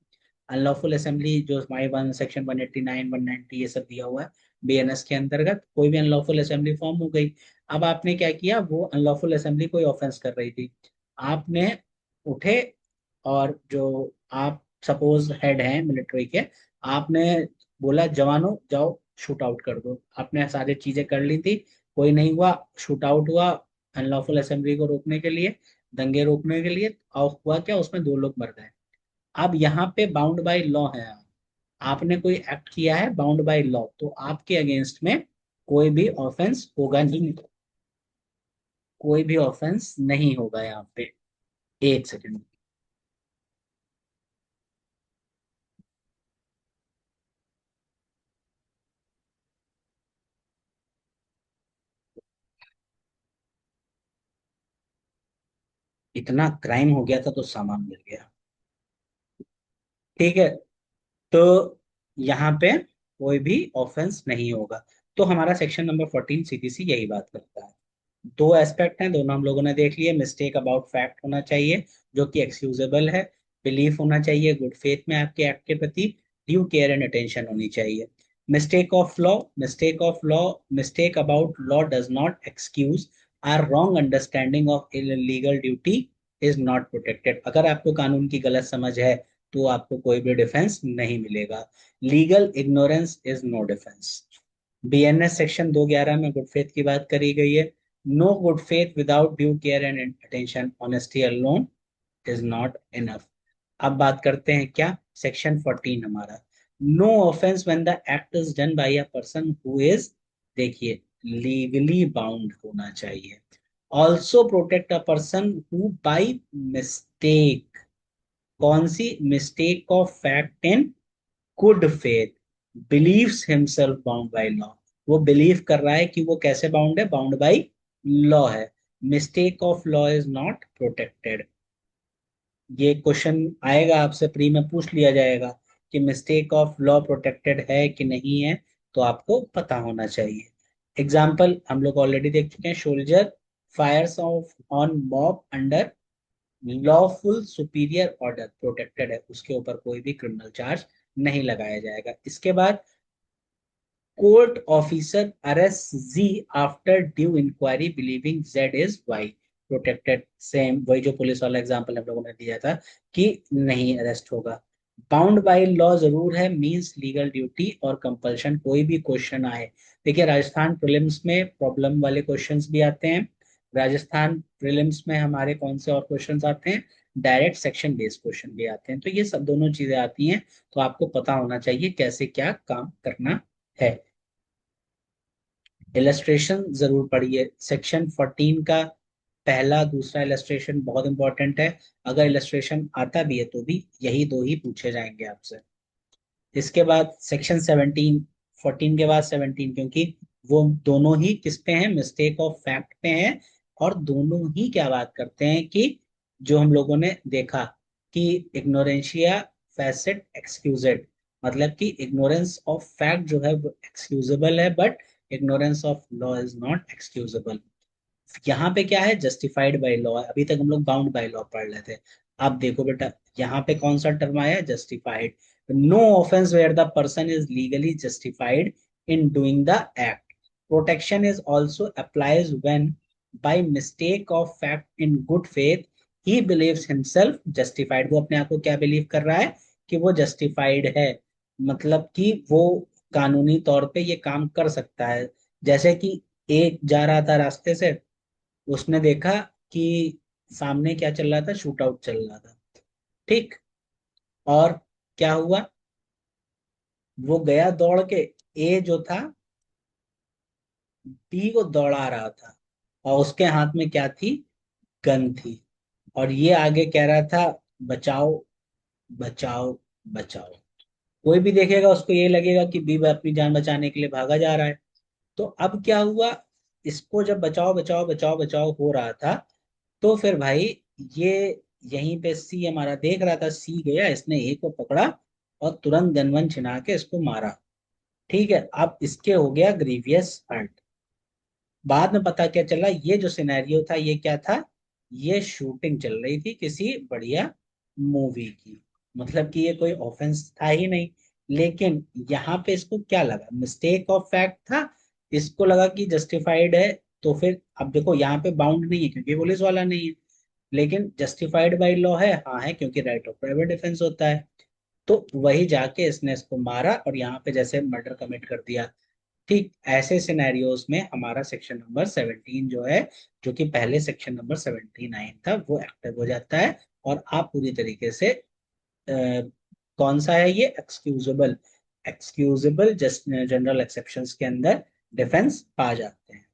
अनलॉफुल असेंबली जो हमारे वन सेक्शन 189 190 ये सब दिया हुआ है बीएनएस के अंतर्गत, कोई भी अनलॉफुल असेंबली फॉर्म हो गई। अब आपने क्या किया? वो अनलॉफुल असेंबली कोई ऑफेंस कर रही थी, आपने उठे और जो आप सपोज हेड हैं मिलिट्री के, आपने बोला जवानों जाओ शूट आउट कर दो। आपने सारी चीजें कर ली थी, कोई नहीं हुआ, शूट आउट हुआ, अनलॉफुल असेंबली को रोकने के लिए, दंगे रोकने के लिए, और हुआ क्या, उसमें 2 लोग मर गए। अब यहाँ पे बाउंड बाय लॉ है आप, आपने कोई एक्ट किया है बाउंड बाय लॉ, तो आपके अगेंस्ट में कोई भी ऑफेंस होगा नहीं, कोई भी ऑफेंस नहीं होगा यहाँ पे। एक सेकंड। इतना क्राइम हो गया था तो सामान मिल गया। ठीक है, तो यहाँ पे कोई भी ऑफेंस नहीं होगा। तो हमारा सेक्शन नंबर 14 सीधी सी यही बात करता है। दो एस्पेक्ट हैं, दोनों हम लोगों ने देख लिए। मिस्टेक अबाउट फैक्ट होना चाहिए जो कि एक्सक्यूजेबल है, बिलीफ होना चाहिए गुड फेथ में आपके एक्ट के प्रति, ड्यू केयर एंड अटेंशन होनी चाहिए। Mistake of law, mistake of law, mistake about law does not excuse or wrong understanding of legal duty is not protected. अगर आपको कानून की गलत समझ है तो आपको कोई भी डिफेंस नहीं मिलेगा। Legal ignorance is no defence. BNS section 211 में गुड फेथ की बात करी गई है। No good faith without due care and attention, honesty alone is not enough. अब बात करते हैं क्या, सेक्शन 14 हमारा, no offence when the act is done by a person who is, देखिए, लीगली बाउंड होना चाहिए। Also protect a person who by mistake, कौन सी, mistake of fact in good faith believes himself bound by law, वो बिलीव कर रहा है कि वो कैसे बाउंड है, बाउंड बाय लॉ है। Mistake of law is not protected. ये क्वेश्चन आएगा आपसे प्री में, पूछ लिया जाएगा कि मिस्टेक ऑफ लॉ प्रोटेक्टेड है कि नहीं है, तो आपको पता होना चाहिए। एग्जाम्पल हम लोग ऑलरेडी देख चुके हैं, soldier fires off on mob under lawful superior order, protected है, उसके ऊपर कोई भी क्रिमिनल चार्ज नहीं लगाया जाएगा। इसके बाद court officer arrest Z after due inquiry believing Z is Y, protected. Same वही जो पुलिस वाला एग्जांपल हम लोगों ने दिया था कि नहीं अरेस्ट होगा। बाउंड बाय लॉ जरूर है, मींस लीगल ड्यूटी और कंपल्शन, कोई भी क्वेश्चन आए। देखिए राजस्थान प्रीलिम्स में प्रॉब्लम वाले क्वेश्चंस भी आते हैं, राजस्थान प्रीलिम्स में हमारे कौन से और क्वेश्चंस आते हैं, डायरेक्ट सेक्शन बेस्ड क्वेश्चन भी आते हैं। तो ये सब दोनों चीजें आती हैं, तो आपको पता होना चाहिए कैसे क्या काम करना है। इलस्ट्रेशन जरूर पढ़िए, सेक्शन 14 का पहला दूसरा इलस्ट्रेशन बहुत इंपॉर्टेंट है। अगर इलस्ट्रेशन आता भी है तो भी यही दो ही पूछे जाएंगे आपसे। इसके बाद सेक्शन 17, 14 के बाद 17, क्योंकि वो दोनों ही किस पे हैं, मिस्टेक ऑफ फैक्ट पे हैं। और दोनों ही क्या बात करते हैं कि जो हम लोगों ने देखा कि इग्नोरेंशिया फैसेट एक्सक्यूजेड, मतलब कि इग्नोरेंस ऑफ फैक्ट जो है वो एक्सक्यूजेबल है, but ignorance of law is not excusable. यहाँ पे क्या है, जस्टिफाइड बाय लॉ है, अभी तक हम लोग बाउंड बाय लॉ पढ़ रहे थे। अब देखो बेटा, यहाँ पे कौन सा टर्म आया, justified. No offence where the person is legally justified in doing the act. Protection is also applies when by mistake of fact in good faith he believes himself justified, वो अपने आप को क्या बिलीव कर रहा है कि वो जस्टिफाइड है, मतलब कि वो कानूनी तौर पे ये काम कर सकता है। जैसे कि एक जा रहा था रास्ते से, उसने देखा कि सामने क्या चल रहा था, शूट आउट चल रहा था, ठीक। और क्या हुआ, वो गया दौड़ के, ए जो था बी को दौड़ा रहा था, और उसके हाथ में क्या थी, गन थी। और ये आगे कह रहा था बचाओ, बचाओ, बचाओ। कोई भी देखेगा उसको ये लगेगा कि बी अपनी जान बचाने के लिए भागा जा रहा है। तो अब क्या हुआ, इसको जब बचाओ बचाओ बचाओ बचाओ हो रहा था, तो फिर भाई ये यहीं पे सी हमारा देख रहा था, सी गया, इसने ए को पकड़ा और तुरंत गनवन छिना के इसको मारा। ठीक है, अब इसके हो गया ग्रीवियस हर्ट। बाद में पता क्या चला, ये जो सिनेरियो था ये क्या था, ये शूटिंग चल रही थी किसी बढ़िया मूवी की, मतलब कि ये कोई ऑफेंस था ही नहीं। लेकिन यहाँ पे इसको क्या लगा, मिस्टेक ऑफ फैक्ट था, इसको लगा कि जस्टिफाइड है। तो फिर अब देखो यहाँ पे बाउंड नहीं है क्योंकि पुलिस वाला नहीं है, लेकिन जस्टिफाइड बाय लॉ है, हाँ है, क्योंकि राइट ऑफ प्राइवेट डिफेंस होता है। तो वही जाके इसने इसको मारा और यहाँ पे जैसे मर्डर कमिट कर दिया। ठीक ऐसे सिनेरियोज में हमारा सेक्शन नंबर 17 जो है, जो कि पहले सेक्शन नंबर 79 था, वो एक्टिव हो जाता है। और आप पूरी तरीके से कौन सा है ये, excusable, excusable just general exceptions के अंदर डिफेंस पा जाते हैं।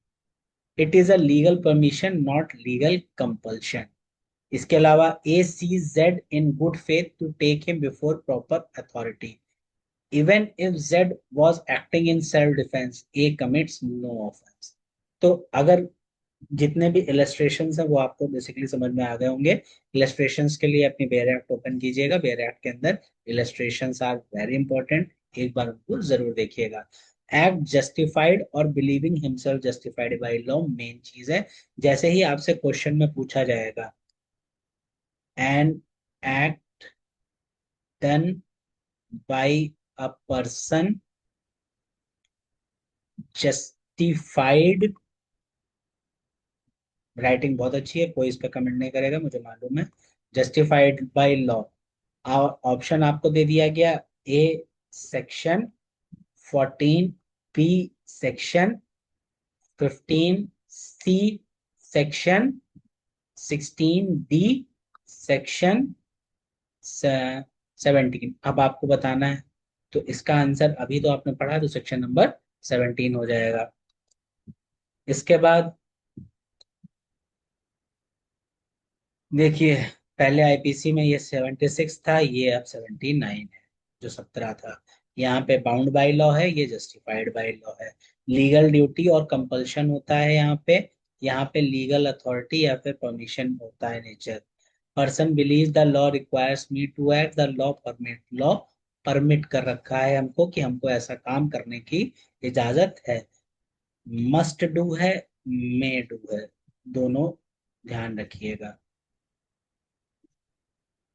It is a legal permission not legal compulsion. इसके अलावा A seize Z in good faith to take him before proper authority, even if Z was acting in self defence A commits no offence. तो अगर जितने भी इलस्ट्रेशंस हैं वो आपको बेसिकली समझ में आ गए होंगे। इलस्ट्रेशंस के लिए अपनी बेयर एक्ट ओपन कीजिएगा, बेयर एक्ट के अंदर इलस्ट्रेशंस आर वेरी इंपॉर्टेंट, एक बार उनको जरूर देखिएगा। एक्ट जस्टिफाइड और believing himself justified by law main चीज है। जैसे ही आपसे क्वेश्चन में पूछा जाएगा an act done by a person justified, writing बहुत अच्छी है, कोई इस पे कमेंट नहीं करेगा मुझे मालूम है। जस्टिफाइड बाय लॉ, ऑप्शन आपको दे दिया गया, A section 14, B section 15, C section 16, D section 17। अब आपको बताना है, तो इसका आंसर अभी तो आपने पढ़ा तो सेक्शन नंबर 17 हो जाएगा। इसके बाद देखिए, पहले आईपीसी में ये 76 था, ये अब 79 है, जो 17 था। यहाँ पे बाउंड बाय लॉ है, ये जस्टिफाइड बाय लॉ है। लीगल ड्यूटी और कंपल्शन होता है यहाँ पे लीगल अथॉरिटी या फिर परमिशन होता है nature. Person believe the law requires me to act, the law permit, law permit कर रखा है हमको कि हमको ऐसा काम करने की इजाजत है। मस्ट डू है, मे डू है, दोनों ध्यान रखिएगा।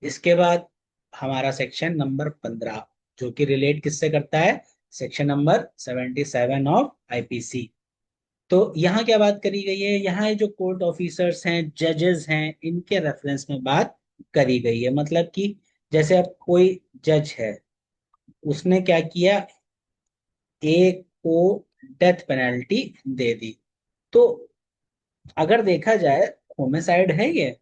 इसके बाद हमारा सेक्शन नंबर 15, जो कि रिलेट किससे करता है, सेक्शन नंबर 77 ऑफ आईपीसी। तो यहाँ क्या बात करी गई है, यहाँ ये जो कोर्ट ऑफिसर्स हैं, जजेस हैं, इनके रेफरेंस में बात करी गई है। मतलब कि जैसे अब कोई जज है, उसने क्या किया, एक को डेथ पेनल्टी दे दी, तो अगर देखा जाए होमिसाइड है ये।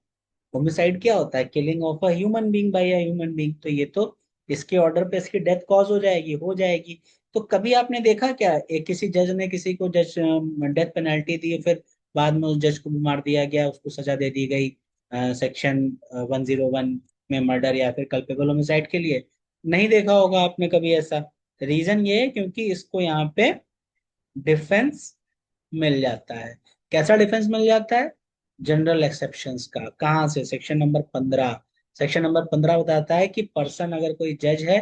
होमिसाइड क्या होता है, killing of a human being by a human being, तो ये तो इसके ऑर्डर पे इसकी डेथ कॉज हो जाएगी, हो जाएगी। तो कभी आपने देखा क्या, एक किसी जज ने किसी को जज डेथ पेनल्टी दी, फिर बाद में उस जज को भी मार दिया गया, उसको सजा दे दी गई सेक्शन 101 में मर्डर या फिर कल्पेबल होमिसाइड के लिए? नहीं देखा होगा आपने कभी ऐसा। रीजन ये है क्योंकि इसको यहाँ पे डिफेंस मिल जाता है। कैसा डिफेंस मिल जाता है, जनरल एक्सेप्शंस का। कहाँ से, सेक्शन नंबर 15। सेक्शन नंबर 15 बताता है कि पर्सन, अगर कोई जज है,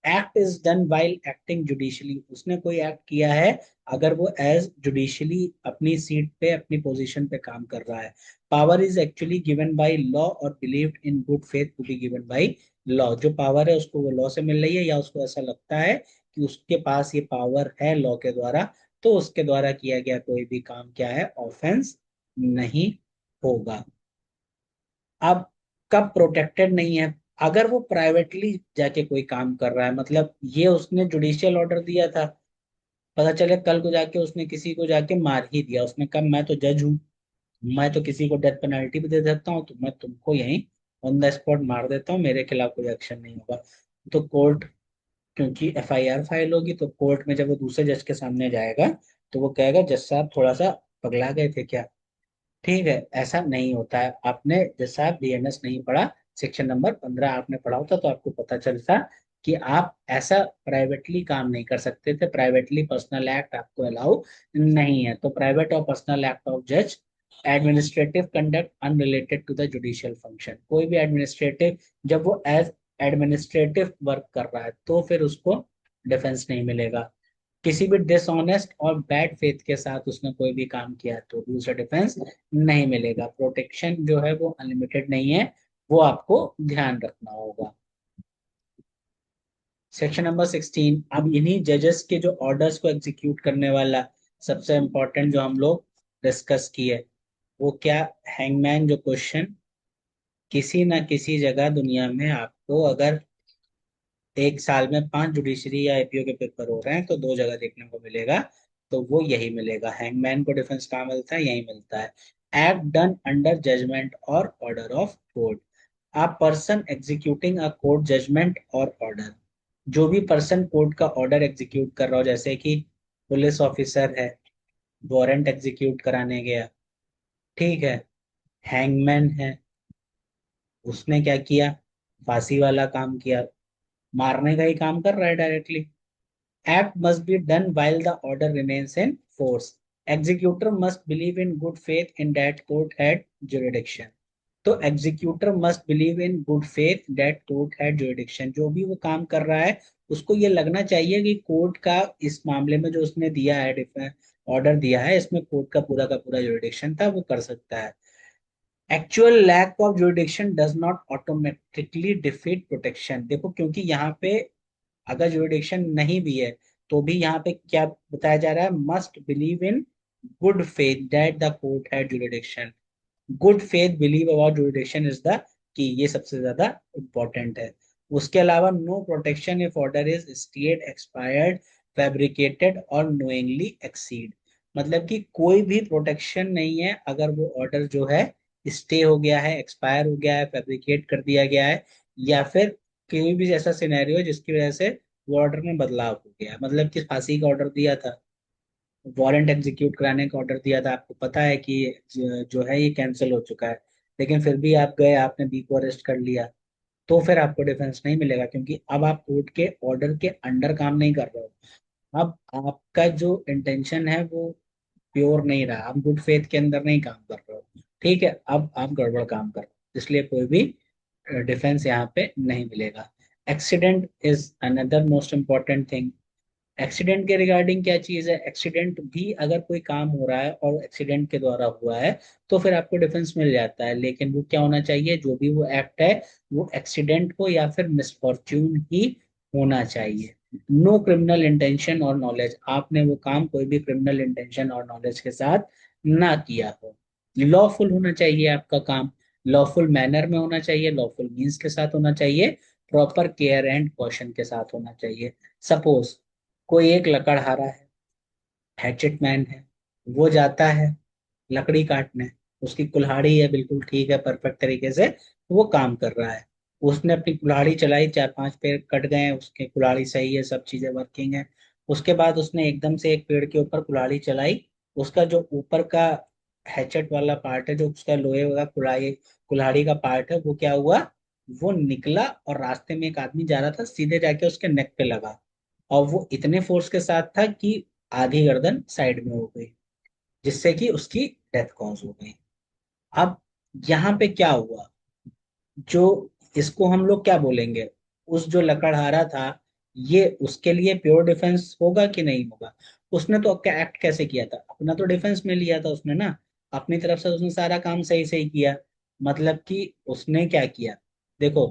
act is done while acting judicially, उसने कोई एक्ट किया है अगर वो एज जुडिशली अपनी सीट पे, अपनी पोजीशन पे काम कर रहा है। Power is actually given by law और believed in good faith to be given by law. जो पावर है उसको वो लॉ से मिल रही है, या उसको ऐसा लगता है कि उसके पास ये पावर है लॉ के द्वारा, तो उसके द्वारा किया गया कोई भी काम क्या है, ऑफेंस नहीं होगा। अब कब प्रोटेक्टेड नहीं है, अगर वो प्राइवेटली जाके कोई काम कर रहा है, मतलब ये उसने जुडिशियल ऑर्डर दिया था, पता चले कल को जाके उसने किसी को जाके मार ही दिया, उसने कहा मैं तो जज हूँ, मैं तो किसी को डेथ पेनल्टी भी दे देता हूँ, तो मैं तुमको यहीं ऑन द स्पॉट मार देता हूँ, मेरे खिलाफ कोई एक्शन नहीं होगा। तो कोर्ट, क्योंकि एफआईआर फाइल होगी, तो कोर्ट में जब वो दूसरे जज के सामने जाएगा, तो वो कहेगा जज साहब थोड़ा सा पगला गए थे क्या। ठीक है, ऐसा नहीं होता है। आपने जज साहब बीएनएस नहीं पढ़ा, सेक्शन नंबर 15 आपने पढ़ा होता तो आपको पता चलता कि आप ऐसा प्राइवेटली काम नहीं कर सकते थे, प्राइवेटली पर्सनल एक्ट आपको अलाउ नहीं है। तो प्राइवेट और पर्सनल एक्ट ऑफ जज, administrative conduct unrelated to the judicial function, कोई भी एडमिनिस्ट्रेटिव, जब वो एज एडमिनिस्ट्रेटिव वर्क कर रहा है तो फिर उसको डिफेंस नहीं मिलेगा। किसी भी डिसऑनेस्ट और बैड फेथ के साथ उसने कोई भी काम किया तो भी उसे डिफेंस नहीं मिलेगा। प्रोटेक्शन जो है वो अनलिमिटेड नहीं है, वो आपको ध्यान रखना होगा। सेक्शन नंबर 16, अब इन्हीं जजेस के जो ऑर्डर्स को एग्जीक्यूट करने वाला सबसे इंपॉर्टेंट जो हम लोग डिस्कस किए, वो क्या, हैंगमैन जो क्वेश्चन, किसी ना किसी जगह दुनिया में आपको अगर एक साल में 5 जुडिशरी या एपीओ के पेपर हो रहे हैं तो 2 जगह देखने को मिलेगा। तो वो यही मिलेगा। हैंगमैन को डिफेंस कहाँ मिलता है? यही मिलता है। एक्ट डन अंडर जजमेंट और order of court. A person executing a court judgement और ऑर्डर। जो भी पर्सन कोर्ट का ऑर्डर एग्जीक्यूट कर रहा हो, जैसे कि पुलिस ऑफिसर है, वारंट एग्जीक्यूट कराने गया, ठीक है। हैंगमैन है, उसने क्या किया? फांसी वाला काम किया, मारने का ही काम कर रहा है directly. Act must be done while the order remains in force. Executor must believe in good faith in that court had jurisdiction. तो executor must believe in good faith that court had jurisdiction. जो भी वो काम कर रहा है, उसको ये लगना चाहिए कि कोर्ट का इस मामले में जो उसने दिया है, ऑर्डर दिया है, इसमें कोर्ट का पूरा जुरिडिक्शन था, वो कर सकता है। Actual lack of jurisdiction does not automatically defeat protection. देखो, क्योंकि यहाँ पे अगर जुरिडिक्शन नहीं भी है, तो भी यहाँ पे क्या बताया जा रहा है? Must believe in good faith that the court had jurisdiction. Good faith believe about jurisdiction is the key, ये सबसे ज्यादा इंपॉर्टेंट है। उसके अलावा no protection if order is stale expired, fabricated और नोइंगली एक्सीड। मतलब कि कोई भी प्रोटेक्शन नहीं है अगर वो ऑर्डर जो है स्टे हो गया है, एक्सपायर हो गया है, फैब्रिकेट कर दिया गया है, या फिर कोई भी ऐसा सिनेरियो जिसकी वजह से वो ऑर्डर में बदलाव हो गया है। मतलब कि फांसी का ऑर्डर दिया था, वारंट एग्जीक्यूट कराने का ऑर्डर दिया था, आपको पता है कि जो है ये कैंसिल हो चुका है, लेकिन फिर भी आप गए, आपने बी को अरेस्ट कर लिया, तो फिर आपको डिफेंस नहीं मिलेगा, क्योंकि अब आप कोर्ट के ऑर्डर के अंडर काम नहीं कर रहे हो। अब आपका जो इंटेंशन है वो प्योर नहीं रहा, आप गुड फेथ के अंदर नहीं काम कर रहे हो, ठीक है। अब आप गड़बड़ काम कर रहे हो, इसलिए कोई भी डिफेंस यहाँ पे नहीं मिलेगा। Accident is another most important thing. Accident के रिगार्डिंग क्या चीज है? एक्सीडेंट भी अगर कोई काम हो रहा है और एक्सीडेंट के द्वारा हुआ है, तो फिर आपको डिफेंस मिल जाता है, लेकिन वो क्या होना चाहिए? जो भी वो एक्ट है, वो एक्सीडेंट हो या फिर मिसफॉर्च्यून ही होना चाहिए। नो क्रिमिनल इंटेंशन और नॉलेज, आपने वो काम कोई भी क्रिमिनल इंटेंशन और नॉलेज के साथ ना किया हो। लॉफुल होना चाहिए आपका काम, लॉफुल मैनर में होना चाहिए, लॉफुल मीन्स के साथ होना चाहिए, प्रॉपर केयर एंड कॉशन के साथ होना चाहिए। सपोज कोई एक लकड़हारा है, हैचेट मैन है, वो जाता है लकड़ी काटने, उसकी कुल्हाड़ी है, बिल्कुल ठीक है, परफेक्ट तरीके से वो काम कर रहा है। उसने अपनी कुल्हाड़ी चलाई, चार पांच पेड़ कट गए हैं उसके, कुल्हाड़ी सही है, सब चीजें वर्किंग है। उसके बाद उसने एकदम से एक पेड़ के ऊपर कुल्हाड़ी चलाई, उसका जो ऊपर का हैचेट वाला पार्ट है, जो उसका लोहे वाला कुल्हाड़ी कुल्हाड़ी का पार्ट है, वो क्या हुआ? वो निकला और रास्ते में एक आदमी जा रहा था, सीधे जाके उसके नेक पे लगा, और वो इतने फोर्स के साथ था कि आधी गर्दन साइड में हो गई, जिससे कि उसकी डेथ कॉज हो गई। अब यहाँ पे क्या हुआ? जो इसको हम लोग क्या बोलेंगे? उस जो लकड़हारा था, ये उसके लिए प्योर डिफेंस होगा कि नहीं होगा? उसने तो एक्ट कैसे किया था? अपना तो डिफेंस में लिया था उसने ना, अपनी तरफ से उसने सारा काम सही सही किया। मतलब कि उसने क्या किया? देखो,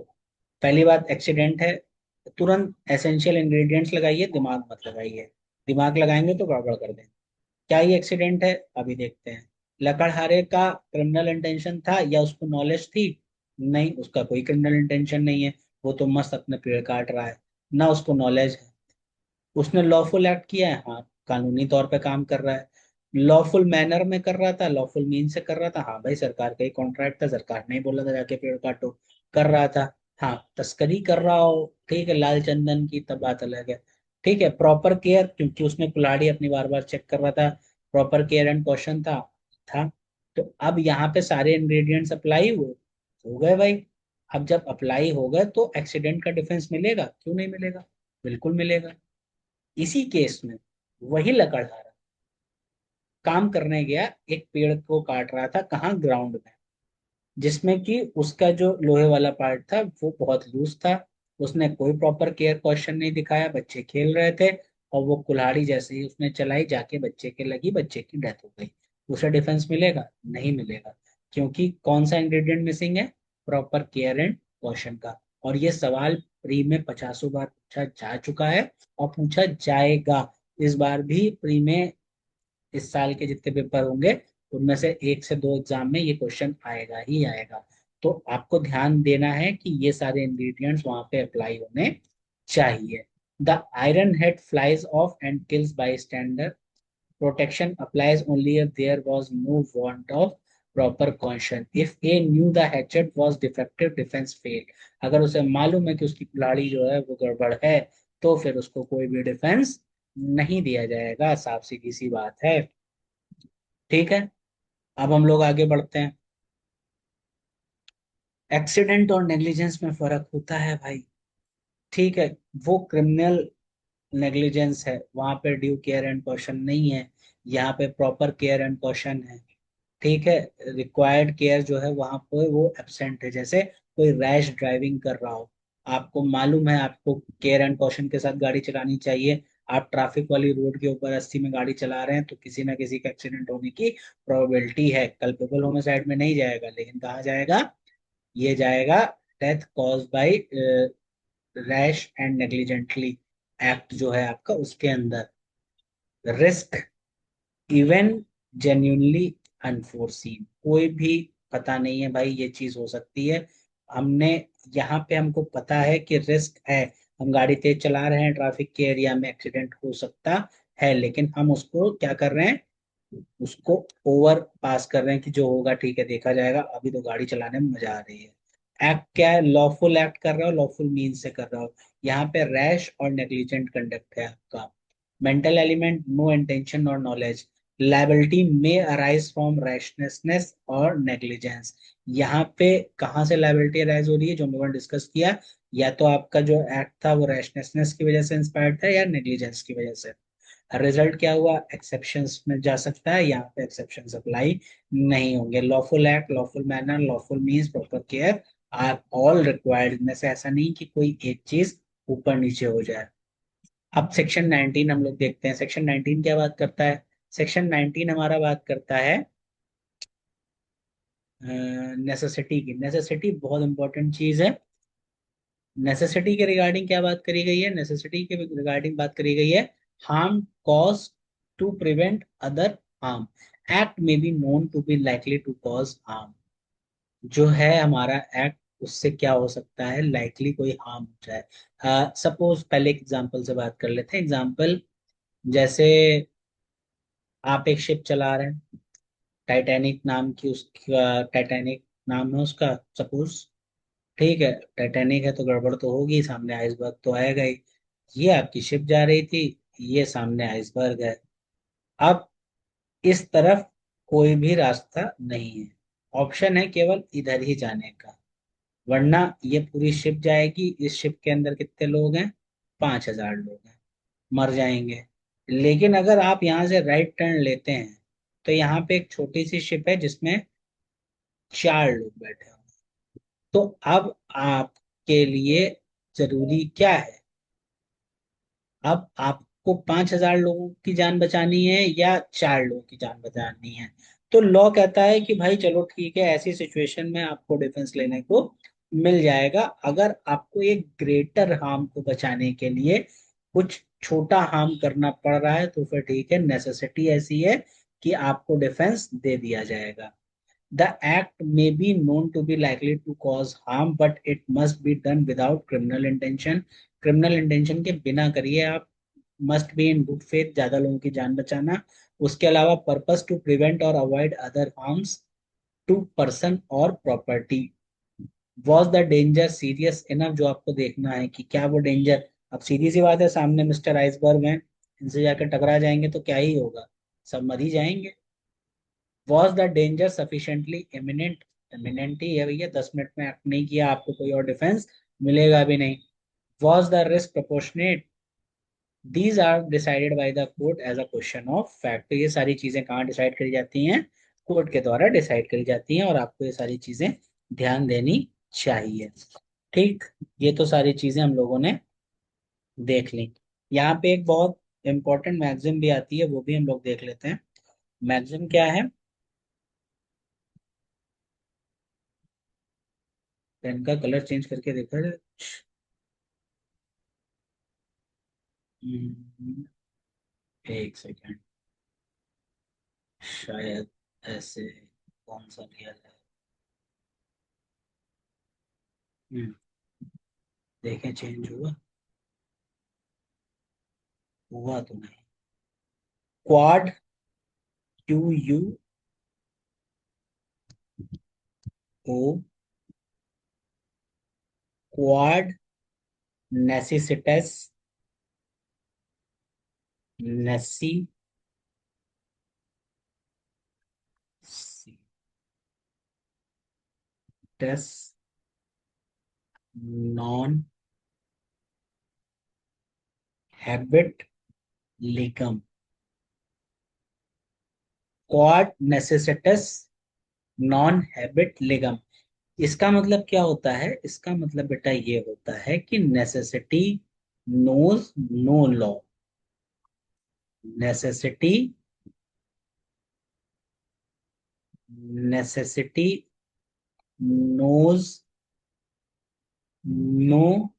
पहली बात, एक्सीडेंट है, तुरंत एसेंशियल इंग्रेडिएंट्स लगाइए, दिमाग मत लगाइए। दिमाग लगाएंगे तो गड़बड़ कर देंगे। क्या ये एक्सीडेंट है? अभी देखते हैं। लकड़हारे का क्रिमिनल इंटेंशन था या उसको नॉलेज थी? नहीं, उसका कोई क्रिमिनल इंटेंशन नहीं है, वो तो मस्त अपने पेड़ काट रहा है, ना उसको नॉलेज है। उसने लॉफुल एक्ट किया है, हाँ, कानूनी तौर पे काम कर रहा है। लॉफुल मैनर में कर रहा था, लॉफुल मीन से कर रहा था, हाँ भाई, सरकार का ही कॉन्ट्रैक्ट था, सरकार ने ही बोला था जाके पेड़ काटो, कर रहा था। हाँ, तस्करी कर रहा हो, ठीक है, लाल चंदन की, तब बात अलग है। ठीक है, प्रॉपर केयर, क्योंकि उसने कुल्हाड़ी अपनी बार बार चेक कर रहा था, प्रॉपर केयर एंड कॉशन था। तो अब यहाँ पे सारे इंग्रेडिएंट्स अप्लाई हुए, हो गए भाई। अब जब अप्लाई हो गए तो एक्सीडेंट का डिफेंस मिलेगा? क्यों नहीं मिलेगा? बिल्कुल मिलेगा। इसी केस में वही लकड़हारा काम करने गया, एक पेड़ को काट रहा था, कहाँ? ग्राउंड में, जिसमें कि उसका जो लोहे वाला पार्ट था वो बहुत लूज था। उसने कोई प्रॉपर केयर कॉशन नहीं दिखाया, बच्चे खेल रहे थे, और वो कुल्हाड़ी जैसे ही उसने चलाई, जाके बच्चे के लगी, बच्चे की डेथ हो गई। उसे डिफेंस मिलेगा? नहीं मिलेगा, क्योंकि कौन सा इंग्रेडिएंट मिसिंग है? प्रॉपर केयर एंड कॉशन का। और ये सवाल प्री में 50 बार पूछा जा चुका है, और पूछा जाएगा। इस बार भी प्री में, इस साल के जितने पेपर होंगे, उनमें से एक से दो एग्जाम में ये क्वेश्चन आएगा ही आएगा। तो आपको ध्यान देना है कि ये सारे इंग्रेडिएंट्स वहां पे अप्लाई होने चाहिए। The iron head flies off and kills bystander. Protection applies only if there was no want of proper caution. If A knew the hatchet was defective, defense failed. अगर उसे मालूम है कि उसकी कुल्हाड़ी जो है वो गड़बड़ है, तो फिर उसको कोई भी डिफेंस नहीं दिया जाएगा। साफ सीधी सी बात है। ठीक है, अब हम लोग आगे बढ़ते हैं। एक्सीडेंट और नेग्लिजेंस में फर्क होता है भाई। ठीक है, वो क्रिमिनल नेग्लिजेंस है, वहां पे ड्यू केयर एंड कॉशन नहीं है, यहाँ पे प्रॉपर केयर एंड कॉशन है। ठीक है, रिक्वायर्ड केयर जो है वहां पे वो एब्सेंट है। जैसे कोई रैश ड्राइविंग कर रहा हो, आपको मालूम है आपको केयर एंड कॉशन के साथ गाड़ी चलानी चाहिए, आप ट्रैफिक वाली रोड के ऊपर 80 में गाड़ी चला रहे हैं, तो किसी ना किसी का एक्सीडेंट होने की प्रोबेबिलिटी है। कल्पेबल होमिसाइड में नहीं जाएगा, लेकिन कहाँ जाएगा? ये जाएगा death cause by rash and negligently act जो है आपका, उसके अंदर। रिस्क इवन जेन्युइनली अनफोर्सीन, कोई भी पता नहीं है भाई ये चीज हो सकती है। हमने यहाँ पे हमको पता है कि रिस्क है, हम गाड़ी तेज चला रहे हैं, ट्रैफिक के एरिया में एक्सीडेंट हो सकता है, लेकिन हम उसको क्या कर रहे हैं? उसको ओवर पास कर रहे हैं कि जो होगा ठीक है, देखा जाएगा, अभी तो गाड़ी चलाने में मजा आ रही है। एक्ट क्या है? लॉफुल एक्ट कर रहा हो, लॉफुल मीन से कर रहा हो। यहाँ पे रैश और नेग्लिजेंट कंडक्ट है आपका। मेंटल एलिमेंट, नो इंटेंशन और नॉलेज। लाइबिलिटी में अराइज फ्रॉम रैशनेसनेस और नेग्लिजेंस। यहाँ पे कहाँ से लाइबिलिटी अराइज हो रही है, जो हम लोगों ने डिस्कस किया? या तो आपका जो एक्ट था वो रैशनेसनेस की वजह से इंस्पायर्ड था, या नेग्लिजेंस की वजह से। रिजल्ट क्या हुआ? एक्सेप्शंस में जा सकता है, यहाँ पे एक्सेप्शंस अप्लाई नहीं होंगे। Lawful act, lawful manner, lawful means, proper care are all required. इनमें से ऐसा नहीं कि कोई एक चीज ऊपर नीचे हो जाए। अब सेक्शन 19 हम लोग देखते हैं। सेक्शन 19 क्या बात करता है? सेक्शन 19 हमारा बात करता है नेसेसिटी की। नेसेसिटी बहुत इंपॉर्टेंट चीज है। नेसेसिटी के रिगार्डिंग क्या बात करी गई है? नेसेसिटी के रिगार्डिंग बात करी गई है, harm cause to prevent other harm. Act में be known to be likely to cause harm. जो है हमारा एक्ट, उससे क्या हो सकता है? लाइकली कोई हार्म हो जाए। सपोज पहले एक एग्जांपल से बात कर लेते हैं। एग्जांपल जैसे आप एक शिप चला रहे हैं, टाइटैनिक नाम की, उसका टाइटैनिक नाम है उसका, सपोज। ठीक है, टाइटैनिक है तो गड़बड़ तो होगी, सामने आइसबर्ग तो आएगा ही। ये आपकी शिप जा रही थी, ये सामने आइसबर्ग है। अब इस तरफ कोई भी रास्ता नहीं है, ऑप्शन है केवल इधर ही जाने का, वरना ये पूरी शिप जाएगी। इस शिप के अंदर कितने लोग हैं? 5,000 लोग हैं, मर जाएंगे। लेकिन अगर आप यहाँ से राइट टर्न लेते हैं, तो यहाँ पे एक छोटी सी शिप है जिसमें 4 लोग बैठे हैं। तो अब आपके लिए जरूरी क्या है? अब आपको 5,000 लोगों की जान बचानी है या 4 लोगों की जान बचानी है? तो लॉ कहता है कि भाई चलो ठीक है, ऐसी सिचुएशन में आपको डिफेंस लेने को मिल जाएगा। अगर आपको एक ग्रेटर हार्म को बचाने के लिए कुछ छोटा हार्म करना पड़ रहा है, तो फिर ठीक है, नेसेसिटी ऐसी है कि आपको डिफेंस दे दिया जाएगा। The act may be known to be likely to cause harm, but it must be done without criminal intention. Criminal intention के बिना करिए आप। Must be in good faith, ज्यादा लोगों की जान बचाना। उसके अलावा पर्पस टू प्रिवेंट और avoid other harms to person और property. Was the danger serious enough, जो आपको देखना है कि क्या वो डेंजर। अब सीधी सी बात है, सामने मिस्टर आइसबर्ग हैं, इनसे जाकर टकरा जाएंगे तो क्या ही होगा? सब मर ही जाएंगे। Was the danger sufficiently imminent? Imminent ही है भैया, 10 मिनट में एक्ट नहीं किया, आपको कोई और डिफेंस मिलेगा भी नहीं। Was the risk proportionate? These are decided by the court as a question of fact. तो ये सारी चीजें कहाँ डिसाइड करी जाती हैं? कोर्ट के द्वारा डिसाइड करी जाती हैं, और आपको ये सारी चीजें ध्यान देनी चाहिए। ठीक, ये तो सारी चीजें हम लोगों ने देख ली। यहाँ पे एक बहुत इंपॉर्टेंट मैगजिम भी आती है, वो भी हम लोग देख लेते हैं। मैगजिम क्या है? पेन का कलर चेंज करके देखा जाए। हम्म, एक सेकेंड, शायद ऐसे कौन सा लिया जाए। हम्म, देखें चेंज हुआ, हुआ तो नहीं। Quod QUO quod necessitas necessitas non habet legem. Quod नेसेसिटस non habet legem, इसका मतलब क्या होता है? इसका मतलब बेटा ये होता है कि necessity knows no law. Necessity necessity knows no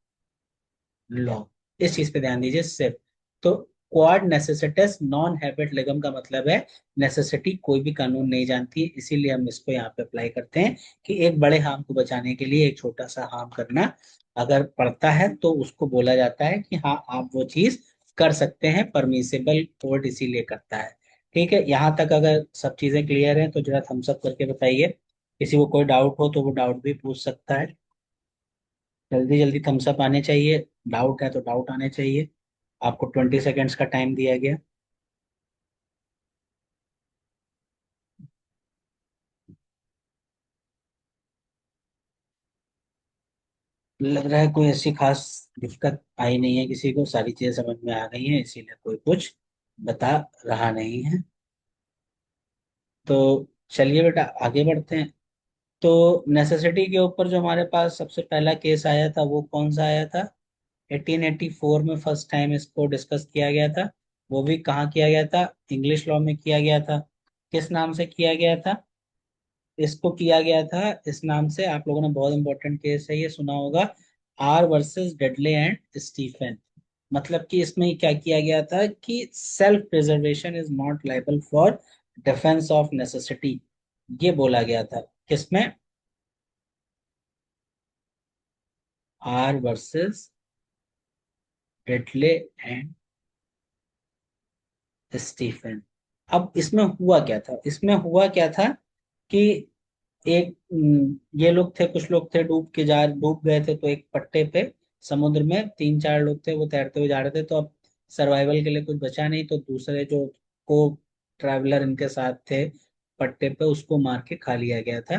law, इस चीज पे ध्यान दीजिए सिर्फ। तो क्वाड नेसेसिटस नॉन हैबिट लेगम का मतलब है नेसेसिटी कोई भी कानून नहीं जानती है, इसीलिए हम इसको यहाँ पे अप्लाई करते हैं कि एक बड़े हार्म को बचाने के लिए एक छोटा सा हार्म करना अगर पड़ता है तो उसको बोला जाता है कि हाँ आप वो चीज कर सकते हैं, परमिसेबल कोर्ट इसीलिए करता है। ठीक है, यहाँ तक अगर सब चीजें क्लियर हैं तो जरा थम्स अप करके बताइए। किसी को कोई डाउट हो तो वो डाउट भी पूछ सकता है। जल्दी जल्दी थम्स अप आने चाहिए, डाउट है तो डाउट आने चाहिए। आपको 20 सेकेंड्स का टाइम दिया गया। लग रहा है कोई ऐसी खास दिक्कत आई नहीं है, किसी को सारी चीजें समझ में आ गई हैं, इसीलिए कोई कुछ बता रहा नहीं है। तो चलिए बेटा आगे बढ़ते हैं। तो नेसेसिटी के ऊपर जो हमारे पास सबसे पहला केस आया था वो कौन सा आया था? 1884 में फर्स्ट टाइम इसको डिस्कस किया गया था। वो भी कहाँ किया गया था? इंग्लिश लॉ में किया गया था। किस नाम से किया गया था? इसको किया गया था इस नाम से, आप लोगों ने बहुत इंपॉर्टेंट केस है ये सुना होगा, R versus Dudley and Stephens. मतलब कि इसमें क्या किया गया था कि self preservation is not liable for defence of necessity, ये बोला गया था। किसमें? R versus Dudley and Stephens. अब इसमें हुआ क्या था? इसमें हुआ क्या था कि एक ये लोग थे, कुछ लोग थे डूब गए थे, तो एक पट्टे पे समुद्र में तीन चार लोग थे, वो तैरते हुए जा रहे थे, तो अब सर्वाइवल के लिए कुछ बचा नहीं, तो दूसरे जो को ट्रैवलर इनके साथ थे पट्टे पे उसको मार के खा लिया गया था।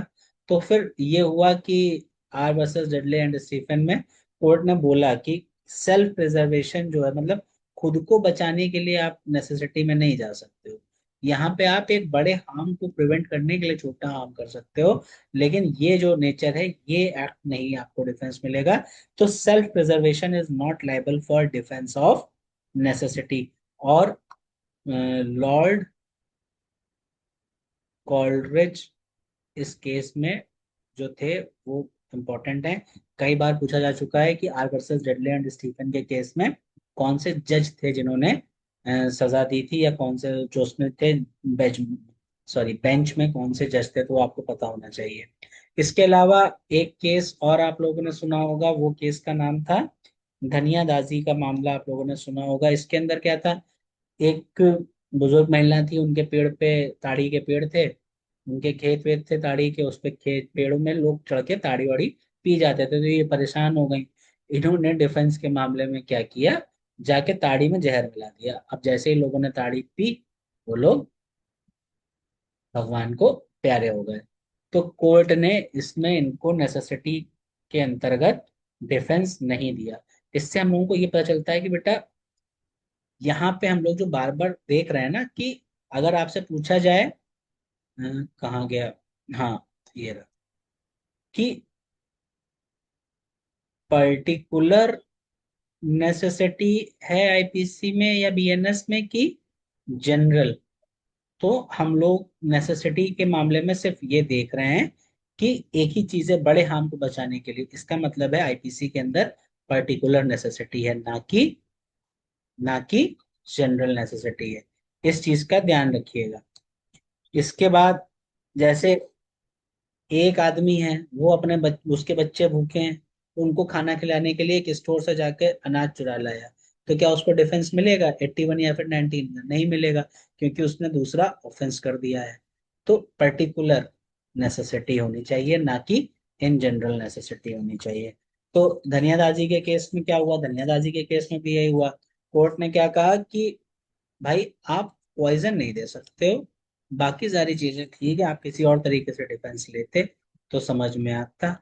तो फिर ये हुआ कि are versus Dudley and Stephen में कोर्ट ने बोला कि सेल्फ प्रिजर्वेशन जो है, मतलब खुद को बचाने के लिए आप नेसेसिटी में नहीं जा सकते हो। यहाँ पे आप एक बड़े हार्म को प्रिवेंट करने के लिए छोटा हार्म कर सकते हो, लेकिन ये जो नेचर है ये एक्ट नहीं आपको डिफेंस मिलेगा। तो self preservation is not liable for defence of necessity. और लॉर्ड कॉलरिज इस केस में जो थे वो इम्पोर्टेंट हैं। कई बार पूछा जा चुका है कि are versus Dudley and Stephen के केस में कौन से जज थे जिन्होंने सजा दी थी, या कौन से जो उसमें थे बेंच, सॉरी बेंच में कौन से जज थे, तो वो आपको पता होना चाहिए। इसके अलावा एक केस और आप लोगों ने सुना होगा, वो केस का नाम था धनिया दाजी का मामला, आप लोगों ने सुना होगा। इसके अंदर क्या था? एक बुजुर्ग महिला थी, उनके पेड़ पे ताड़ी के पेड़ थे, उनके खेत वेत थे ताड़ी के, उस पे खेत पेड़ों में लोग चढ़ के ताड़ी वाड़ी पी जाते थे, तो ये परेशान हो गई। इन्होंने डिफेंस के मामले में क्या किया, जाके ताड़ी में जहर मिला दिया। अब जैसे ही लोगों ने ताड़ी पी, वो लोग भगवान को प्यारे हो गए। तो कोर्ट ने इसमें इनको नेसेसिटी के अंतर्गत डिफेंस नहीं दिया। इससे हम लोगों को ये पता चलता है कि बेटा यहाँ पे हम लोग जो बार बार देख रहे हैं ना कि अगर आपसे पूछा जाए कहाँ गया, हाँ ये रहा, कि पर्टिकुलर नेसेसिटी है आईपीसी में या बीएनएस में कि जनरल, तो हम लोग नेसेसिटी के मामले में सिर्फ ये देख रहे हैं कि एक ही चीज है बड़े हार्म को बचाने के लिए, इसका मतलब है आईपीसी के अंदर पर्टिकुलर नेसेसिटी है, ना कि जनरल नेसेसिटी है। इस चीज का ध्यान रखिएगा। इसके बाद जैसे एक आदमी है, वो उसके बच्चे भूखे हैं, तो उनको खाना खिलाने के लिए एक स्टोर से जाके अनाज चुरा लाया, तो क्या उसको डिफेंस मिलेगा 81 या फिर 19 में? नहीं मिलेगा, क्योंकि उसने दूसरा ऑफेंस कर दिया है। तो पर्टिकुलर नेसेसिटी होनी चाहिए, ना कि इन जनरल नेसेसिटी होनी चाहिए। तो धनियादाजी के केस में क्या हुआ? धनियादाजी के केस में भी यही हुआ। कोर्ट ने क्या कहा कि भाई आप पॉइजन नहीं दे सकते हो, बाकी सारी चीजें ठीक है, आप किसी और तरीके से डिफेंस लेते तो समझ में आता।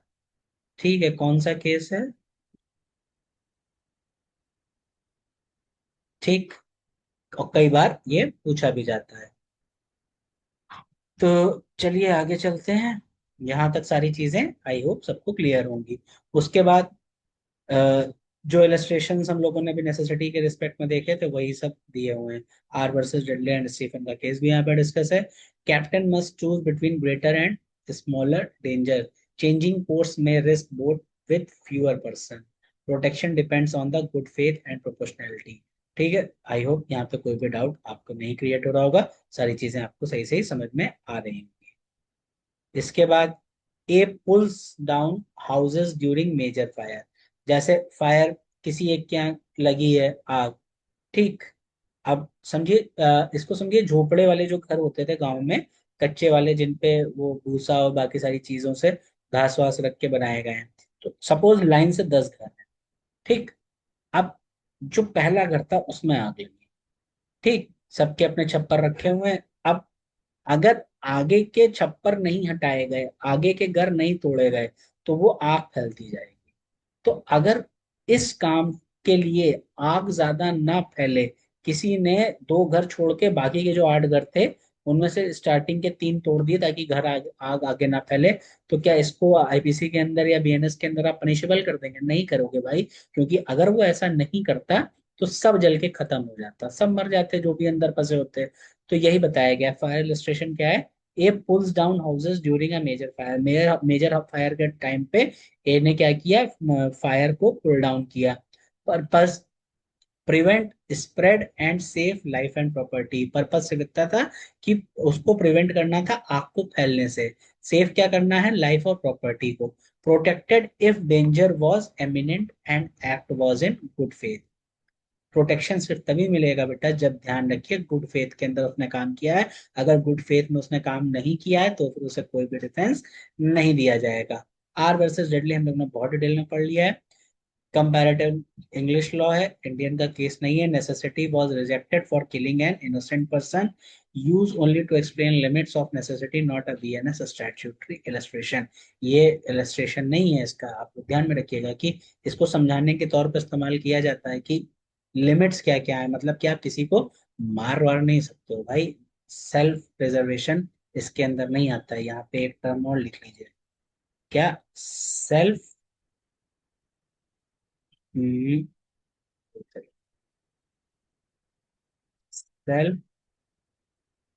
ठीक है, कौन सा केस है? ठीक। और कई बार ये पूछा भी जाता है। तो चलिए आगे चलते हैं। यहाँ तक सारी चीजें आई होप सबको क्लियर होंगी। उसके बाद जो इलस्ट्रेशंस हम लोगों ने भी नेसेसिटी के रिस्पेक्ट में देखे थे वही सब दिए हुए हैं। R versus Dudley and Stephen का केस भी यहाँ पे डिस्कस है। Captain must choose between greater and smaller danger, changing course में risk boat with fewer person, protection depends on the good faith and proportionality. ठीक है, आई होप यहाँ पे कोई भी डाउट आपको नहीं क्रिएट हो रहा होगा, सारी चीजें आपको सही सही समझ में आ रही होंगी। इसके बाद A pulls down houses during major fire. जैसे फायर किसी एक के यहाँ लगी है आग, ठीक। अब समझिए इसको समझिए, झोपड़े वाले जो घर होते थे गांव में, कच्चे वाले, जिन पे वो भूसा और बाकी सारी चीजों से घास वास रख के बनाए गए हैं। तो सपोज लाइन से 10 घर हैं, ठीक। अब जो पहला घर था उसमें आग लगी, ठीक। सबके अपने छप्पर रखे हुए हैं। अब अगर आगे के छप्पर नहीं हटाए गए, आगे के घर नहीं तोड़े गए, तो वो आग फैलती जाएगी। तो अगर इस काम के लिए आग ज्यादा ना फैले, किसी ने 2 घर छोड़ के बाकी के जो 8 घर थे उनमें से स्टार्टिंग के 3 तोड़ दिए ताकि आग आगे ना फैले, तो क्या इसको आईपीसी के अंदर या बीएनएस के अंदर आप पनिशेबल कर देंगे? नहीं करोगे भाई, क्योंकि अगर वो ऐसा नहीं करता तो सब जल के खत्म हो जाता, सब मर जाते जो भी अंदर फंसे होते। तो यही बताया गया। फायर इलस्ट्रेशन क्या है? A pulls down houses during a major fire. Major major fire के टाइम पे ए ने क्या किया? फायर को पुल डाउन किया। Purpose prevent spread and safe life and property. Purpose से लिखता था कि उसको प्रिवेंट करना था आग को फैलने से, सेफ क्या करना है? लाइफ और प्रॉपर्टी को। Protected if danger was eminent and act was in good faith. Protection सिर्फ तभी मिलेगा बेटा जब, ध्यान रखिए, गुड फेथ के अंदर उसने काम किया है। अगर गुड फेथ में उसने काम नहीं किया है तो फिर उसे कोई भी डिफेंस नहीं दिया जाएगा। आर वर्सेस डेडली हम लोग ने बहुत डिटेल में पढ़ लिया है। कंपैरेटिव इंग्लिश लॉ है, इंडियन का केस नहीं है। Necessity was rejected for killing an innocent person, use only to explain limits of necessity, not a BNS statutory illustration. ये इलस्ट्रेशन नहीं है इसका, आप ध्यान में रखिएगा कि इसको समझाने के तौर पर इस्तेमाल किया जाता है कि लिमिट्स क्या क्या है, मतलब कि आप किसी को मार वार नहीं सकते हो भाई। सेल्फ प्रिजर्वेशन इसके अंदर नहीं आता है। यहाँ पे एक टर्म और लिख लीजिए, क्या? सेल्फ सेल्फ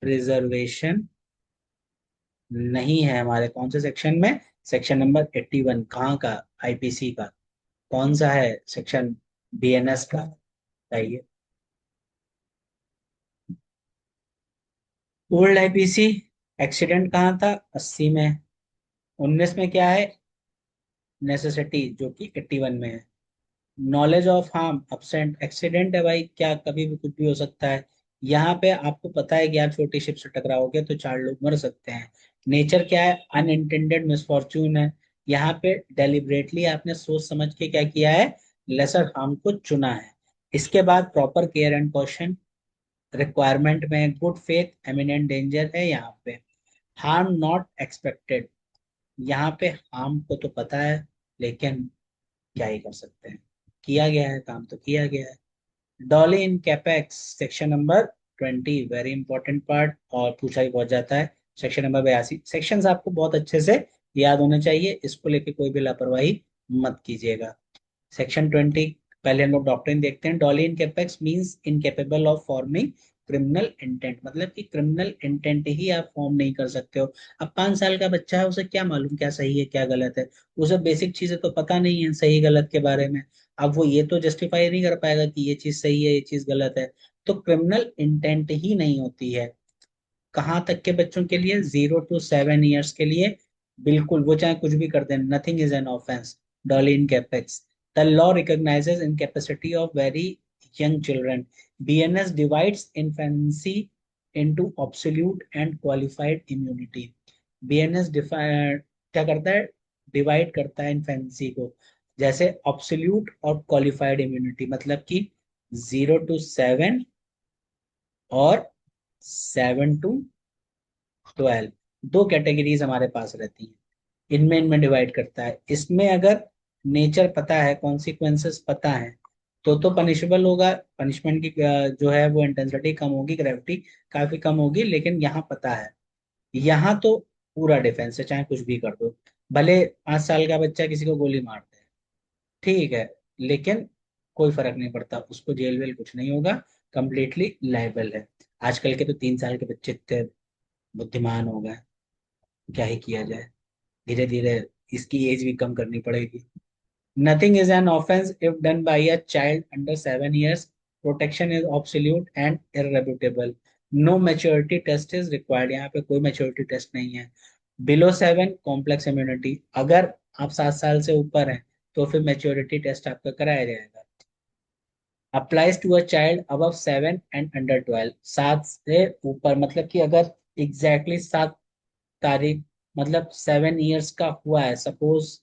प्रिजर्वेशन नहीं है हमारे कौन से सेक्शन में? Section number 81। कहाँ का? आईपीसी का। कौन सा है सेक्शन? बीएनएस का। बताइए। ओल्ड आईपीसी एक्सीडेंट कहाँ था? 80 में। 19 में क्या है? नेसेसिटी, जो कि 81 में है। Knowledge of harm absent, accident है भाई, क्या कभी भी कुछ भी हो सकता है। यहाँ पे आपको पता है कि आप छोटी शिप से टकराओगे तो 4 लोग मर सकते हैं। नेचर क्या है? अनइंटेंडेड मिसफॉर्च्यून है। यहाँ पे डेलिबरेटली आपने सोच समझ के क्या किया है? लेसर हार्म को चुना है। इसके बाद proper care and caution requirement में गुड फेथ एमिनेंट डेंजर है यहाँ पे। हार्म नॉट एक्सपेक्टेड, यहाँ पे हार्म को तो पता है लेकिन क्या ही कर सकते हैं, किया गया है काम तो किया गया है। Doli incapax section number 20, very important part, और पूछा ही बहुत जाता है। Section number 82। सेक्शंस आपको बहुत अच्छे से याद होने चाहिए, इसको लेके कोई भी लापरवाही मत कीजिएगा। सेक्शन 20, पहले हम लोग डॉक्ट्रिन देखते हैं। Doli incapax means incapable of forming criminal intent, मतलब कि क्रिमिनल इंटेंट ही आप फॉर्म नहीं कर सकते हो। अब 5 साल का बच्चा है, उसे क्या मालूम क्या सही है क्या गलत है? उसे बेसिक चीजें तो पता नहीं है सही गलत के बारे में। अब वो ये तो जस्टिफाई नहीं कर पाएगा कि ये चीज सही है ये चीज गलत है। तो क्रिमिनल इंटेंट ही नहीं होती है। कहाँ तक के बच्चों के लिए? 0 to 7 years के लिए बिल्कुल, वो चाहे कुछ भी कर दें, nothing is an offence. Dolly in capex, the law recognises incapacity of very young children. BNS divides infancy into absolute and qualified immunity. BNS क्या करता है, डिवाइड करता है इन्फेंसी को, जैसे ऑब्सोल्यूट और क्वालिफाइड इम्यूनिटी, मतलब कि 0 to 7 और 7 to 12, दो कैटेगरीज हमारे पास रहती हैं, इनमें डिवाइड करता है। इसमें अगर नेचर पता है, कॉन्सिक्वेंसेस पता है, तो पनिशेबल होगा, पनिशमेंट की जो है वो इंटेंसिटी कम होगी, ग्रेविटी काफी कम होगी। लेकिन यहाँ पता है, यहाँ तो पूरा डिफेंस है, चाहे कुछ भी कर दो, भले 5 साल का बच्चा किसी को गोली मार दे, ठीक है, लेकिन कोई फर्क नहीं पड़ता, उसको जेल वेल कुछ नहीं होगा, कंप्लीटली लाइबल है। आजकल के तो 3 साल के बच्चे इतने बुद्धिमान हो गए, क्या ही किया जाए, धीरे धीरे इसकी एज भी कम करनी पड़ेगी। Nothing is an offence if done by a child under 7 years. Protection is absolute and irrebuttable. No maturity test is required, यहाँ पे कोई मैच्योरिटी टेस्ट नहीं है। बिलो 7 कॉम्प्लेक्स इम्यूनिटी, अगर आप 7 साल से ऊपर हैं तो फिर मैच्योरिटी टेस्ट आपका कराया जाएगा। Applies to a child above 7 and under 12, 7 से ऊपर, मतलब कि अगर एग्जैक्टली 7 तारीख, मतलब 7 years का हुआ है, सपोज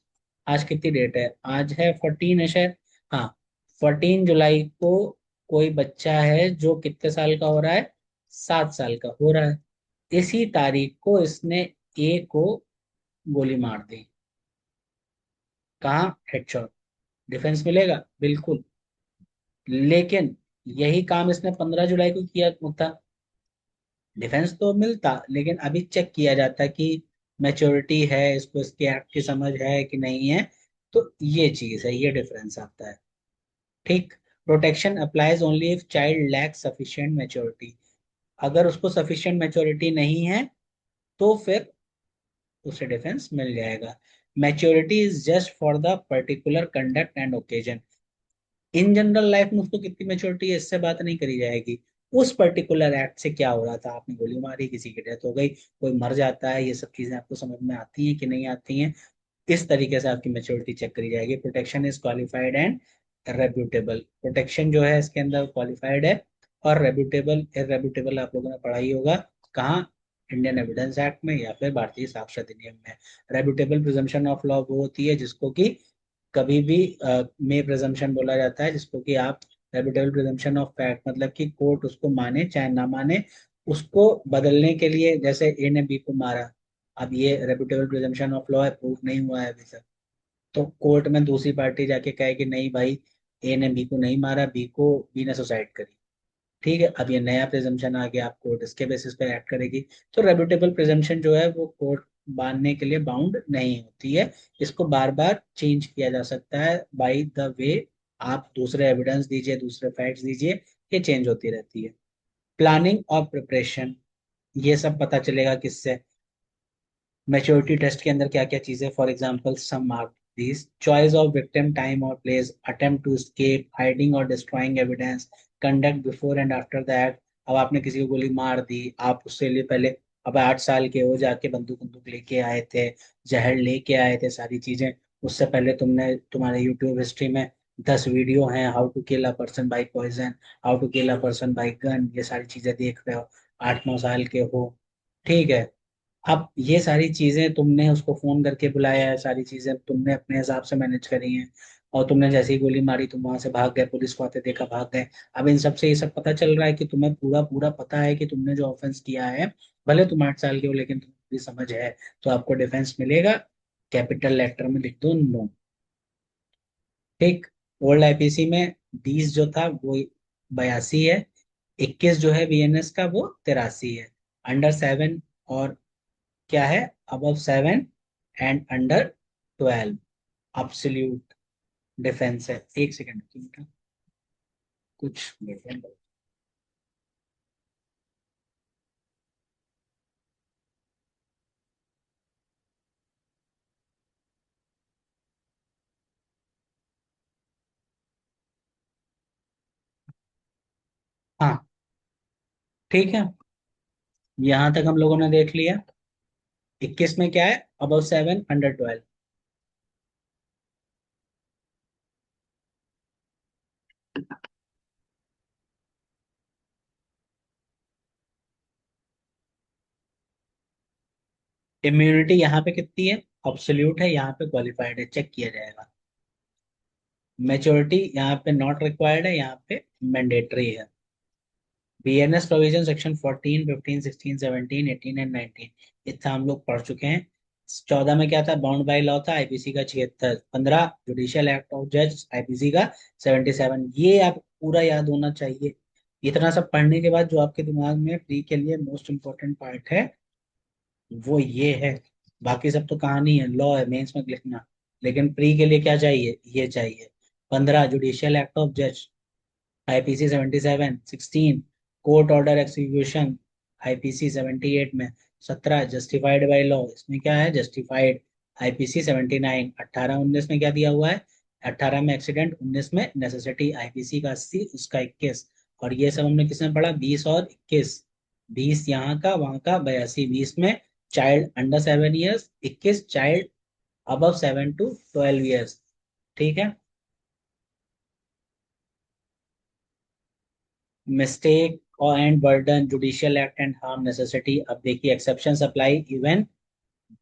आज कितनी डेट है, आज है 14 है शायद, हाँ, 14 जुलाई को कोई बच्चा है जो कितने साल का हो रहा है, 7 साल का हो रहा है, इसी तारीख को इसने ए को गोली मार दी, कहाँ, हेडशॉट, डिफेंस मिलेगा बिल्कुल। लेकिन यही काम इसने 15 जुलाई को किया था, डिफेंस तो मिलता, लेकिन अभी चेक किया जाता कि मैच्योरिटी है, इसको इसके एक्ट की समझ है कि नहीं है, तो ये चीज है, ये डिफरेंस आता है। ठीक। Protection applies only if child lack sufficient maturity, अगर उसको सफिशिएंट मैच्योरिटी नहीं है तो फिर उसे डिफेंस मिल जाएगा। Maturity is just for the particular conduct and occasion, in general life में उसको कितनी मैच्योरिटी है इससे बात नहीं करी जाएगी, उस पर्टिकुलर एक्ट से क्या हो रहा था, आपने गोली मारी, किसी की डेथ हो गई, कोई मर जाता है, ये सब चीजें आपको समझ में आती हैं कि नहीं आती हैं, इस तरीके से आपकी मैच्योरिटी चेक करी जाएगी। Protection is qualified and rebuttable, protection जो है इसके अंदर क्वालिफाइड है, और रेब्यूटेबल, इरेब्यूटेबल आप लोगों ने पढ़ा ही होगा, कहाँ, इंडियन एविडेंस एक्ट में या फिर भारतीय साक्ष्य अधिनियम में। रेब्यूटेबल प्रिजम्पशन ऑफ लॉ वो होती है जिसको कि कभी भी मे प्रिजम्पशन बोला जाता है, जिसको कि आप रेबुटेबल प्रिजम्पशन ऑफ फैक्ट, मतलब कि कोर्ट उसको माने चाहे ना माने, उसको बदलने के लिए, जैसे ए ने बी को मारा, अब ये रेबुटेबल प्रिजम्पशन ऑफ लॉ है, प्रूफ नहीं हुआ है अभी तक, तो कोर्ट में दूसरी पार्टी जाके कहे कि नहीं भाई, ए ने बी को नहीं मारा, बी ने सुसाइड करी, ठीक है, अब ये नया प्रिजम्पशन आ गया, आप कोर्ट इसके बेसिस पे एक्ट करेगी। तो रेबुटेबल प्रिजम्पशन जो है वो कोर्ट मानने के लिए बाउंड नहीं होती है, इसको बार बार चेंज किया जा सकता है बाय द वे, आप दूसरे एविडेंस दीजिए, दूसरे फैक्ट्स दीजिए, ये चेंज होती रहती है। प्लानिंग और प्रिपरेशन, ये सब पता चलेगा किससे, मैच्योरिटी टेस्ट के अंदर क्या क्या चीजें, for example some mark this, choice of victim, time और place, attempt to escape, hiding और destroying evidence, conduct before and after the act. अब आपने किसी को गोली मार दी, आप उससे लिए पहले, अब 8 साल के हो, जाके बंदूक बंदूक लेके आए थे, जहर लेके आए थे, सारी चीजें, उससे पहले तुमने, तुम्हारे यूट्यूब हिस्ट्री में 10 वीडियो हैं, how to kill a person by poison, how to kill a person by gun, ये सारी चीजें देख रहे हो, 8 9 साल के हो, ठीक है। अब ये सारी चीजें तुमने उसको फोन करके बुलाया है, सारी चीजें तुमने अपने हिसाब से मैनेज करी हैं, और तुमने जैसे ही गोली मारी तुम वहां से भाग गए, पुलिस को आते देखा, भाग गए। अब इन सब से ये सब पता चल रहा है कि तुम्हें पूरा पूरा पता है कि तुमने जो ऑफेंस किया है, भले तुम 8 साल के हो लेकिन तुम्हें पूरी समझ है, तो आपको डिफेंस मिलेगा, कैपिटल लेटर में लिख दो नो। ठीक। ओल्ड आईपीसी में 20 जो था वो 82 है, 21 जो है बीएनएस का वो 83 है। अंडर 7 और क्या है, above 7 and under 12 absolute defence है। एक सेकंड रुकिए बेटा, कुछ गड़बड़। हाँ, ठीक है, यहाँ तक हम लोगों ने देख लिया। 21 में क्या है, अबव 7 अंडर 12। इम्यूनिटी यहाँ पे कितनी है, ऑब्सोल्यूट है, यहाँ पे क्वालिफाइड है, चेक किया जाएगा। मेच्योरिटी यहाँ पे नॉट रिक्वायर्ड है, यहाँ पे मैंडेटरी है। बीएनएस प्रोविजन सेक्शन 14, 15, 16, 17, 18 एंड 19, इतना हम लोग पढ़ चुके हैं। 14 में क्या था, बाउंड बाय लॉ था, आईपीसी का 76। 15 जुडिशियल एक्ट ऑफ जज, आईपीसी का 77। ये आप पूरा याद होना चाहिए। इतना सब पढ़ने के बाद जो आपके दिमाग में प्री के लिए मोस्ट इंपॉर्टेंट पार्ट है वो ये है। बाकी सब तो कहानी है, लॉ है, मेंस में लिखना। लेकिन प्री के लिए क्या चाहिए, ये चाहिए। 15 जुडिशियल एक्ट ऑफ जज, IPC 77। 16 court order execution, IPC 78 में। 17 जस्टिफाइड बाय लॉ, इसमें क्या है, जस्टिफाइड, आईपीसी 79। 18 19 में क्या दिया हुआ है, 18 में एक्सीडेंट, 19 में नेसेसिटी, आईपीसी का 80, उसका 21। और ये सब हमने किसमें पढ़ा, 20 और 21। 20 यहाँ का, वहां का 82। 20 में child under 7 years, 21 child above 7 to 12 years. ठीक है। मिस्टेक और and burden, judicial act and harm, necessity. अब देखिए, exception apply even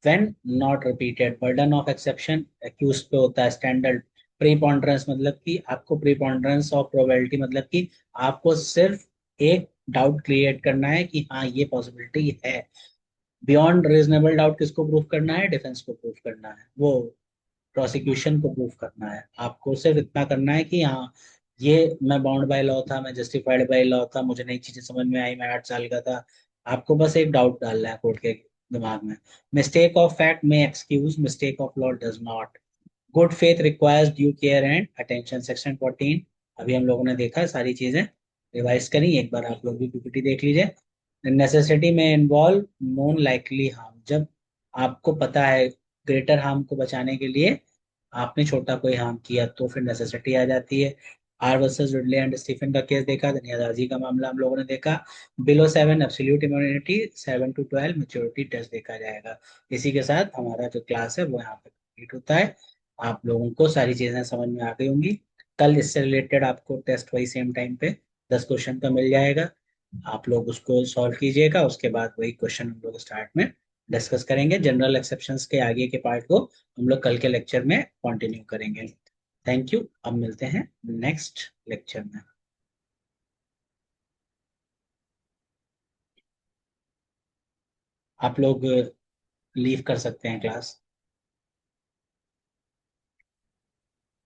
when not repeated. Burden of exception accused पे होता है, स्टैंडर्ड। प्रीपॉन्डरेंस मतलब कि आपको, प्रीपॉन्डरेंस ऑफ प्रोबेबिलिटी मतलब कि आपको सिर्फ एक डाउट क्रिएट करना है कि हाँ ये पॉसिबिलिटी है। बियॉन्ड रीजनेबल डाउट किसको प्रूफ करना है, डिफेंस को प्रूफ करना है, वो प्रोसिक्यूशन को प्रूफ करना है। आपको सिर्फ इतना करना है कि हाँ ये, मैं बाउंड बाय लॉ था, मैं जस्टिफाइड बाय लॉ था, मुझे नई चीजें समझ में आई, मैं 8 साल का था। आपको बस एक डाउट डालना है कोर्ट के दिमाग में। मिस्टेक ऑफ फैक्ट में excuse, mistake of law does not. Good faith requires due care and attention, section 14। अभी हम लोगों ने देखा, सारी चीजें रिवाइज करी, एक बार आप लोग भी पीपीटी देख लीजिए। नेसेसिटी में इन्वॉल्व नॉन लाइकली हार्म, जब आपको पता है ग्रेटर हार्म को बचाने के लिए आपने छोटा कोई हार्म किया तो फिर नेसेसिटी आ जाती है। R versus Dudley and Stephen का केस देखा, दुनियादाजी का मामला हम लोगों ने देखा। Below 7 absolute immunity, 7 to 12 maturity test देखा जाएगा। इसी के साथ हमारा जो क्लास है वो यहाँ पे कंप्लीट होता है। आप लोगों को सारी चीजें समझ में आ गई होंगी। कल इससे रिलेटेड आपको टेस्ट वही सेम टाइम पे 10 क्वेश्चन का मिल जाएगा। आप लोग उसको सॉल्व कीजिएगा, उसके बाद वही क्वेश्चन हम लोग स्टार्ट में डिस्कस करेंगे। जनरल एक्सेप्शंस के आगे के पार्ट को हम लोग कल के लेक्चर में कंटिन्यू करेंगे। थैंक यू, अब मिलते हैं नेक्स्ट लेक्चर में। आप लोग लीव कर सकते हैं क्लास।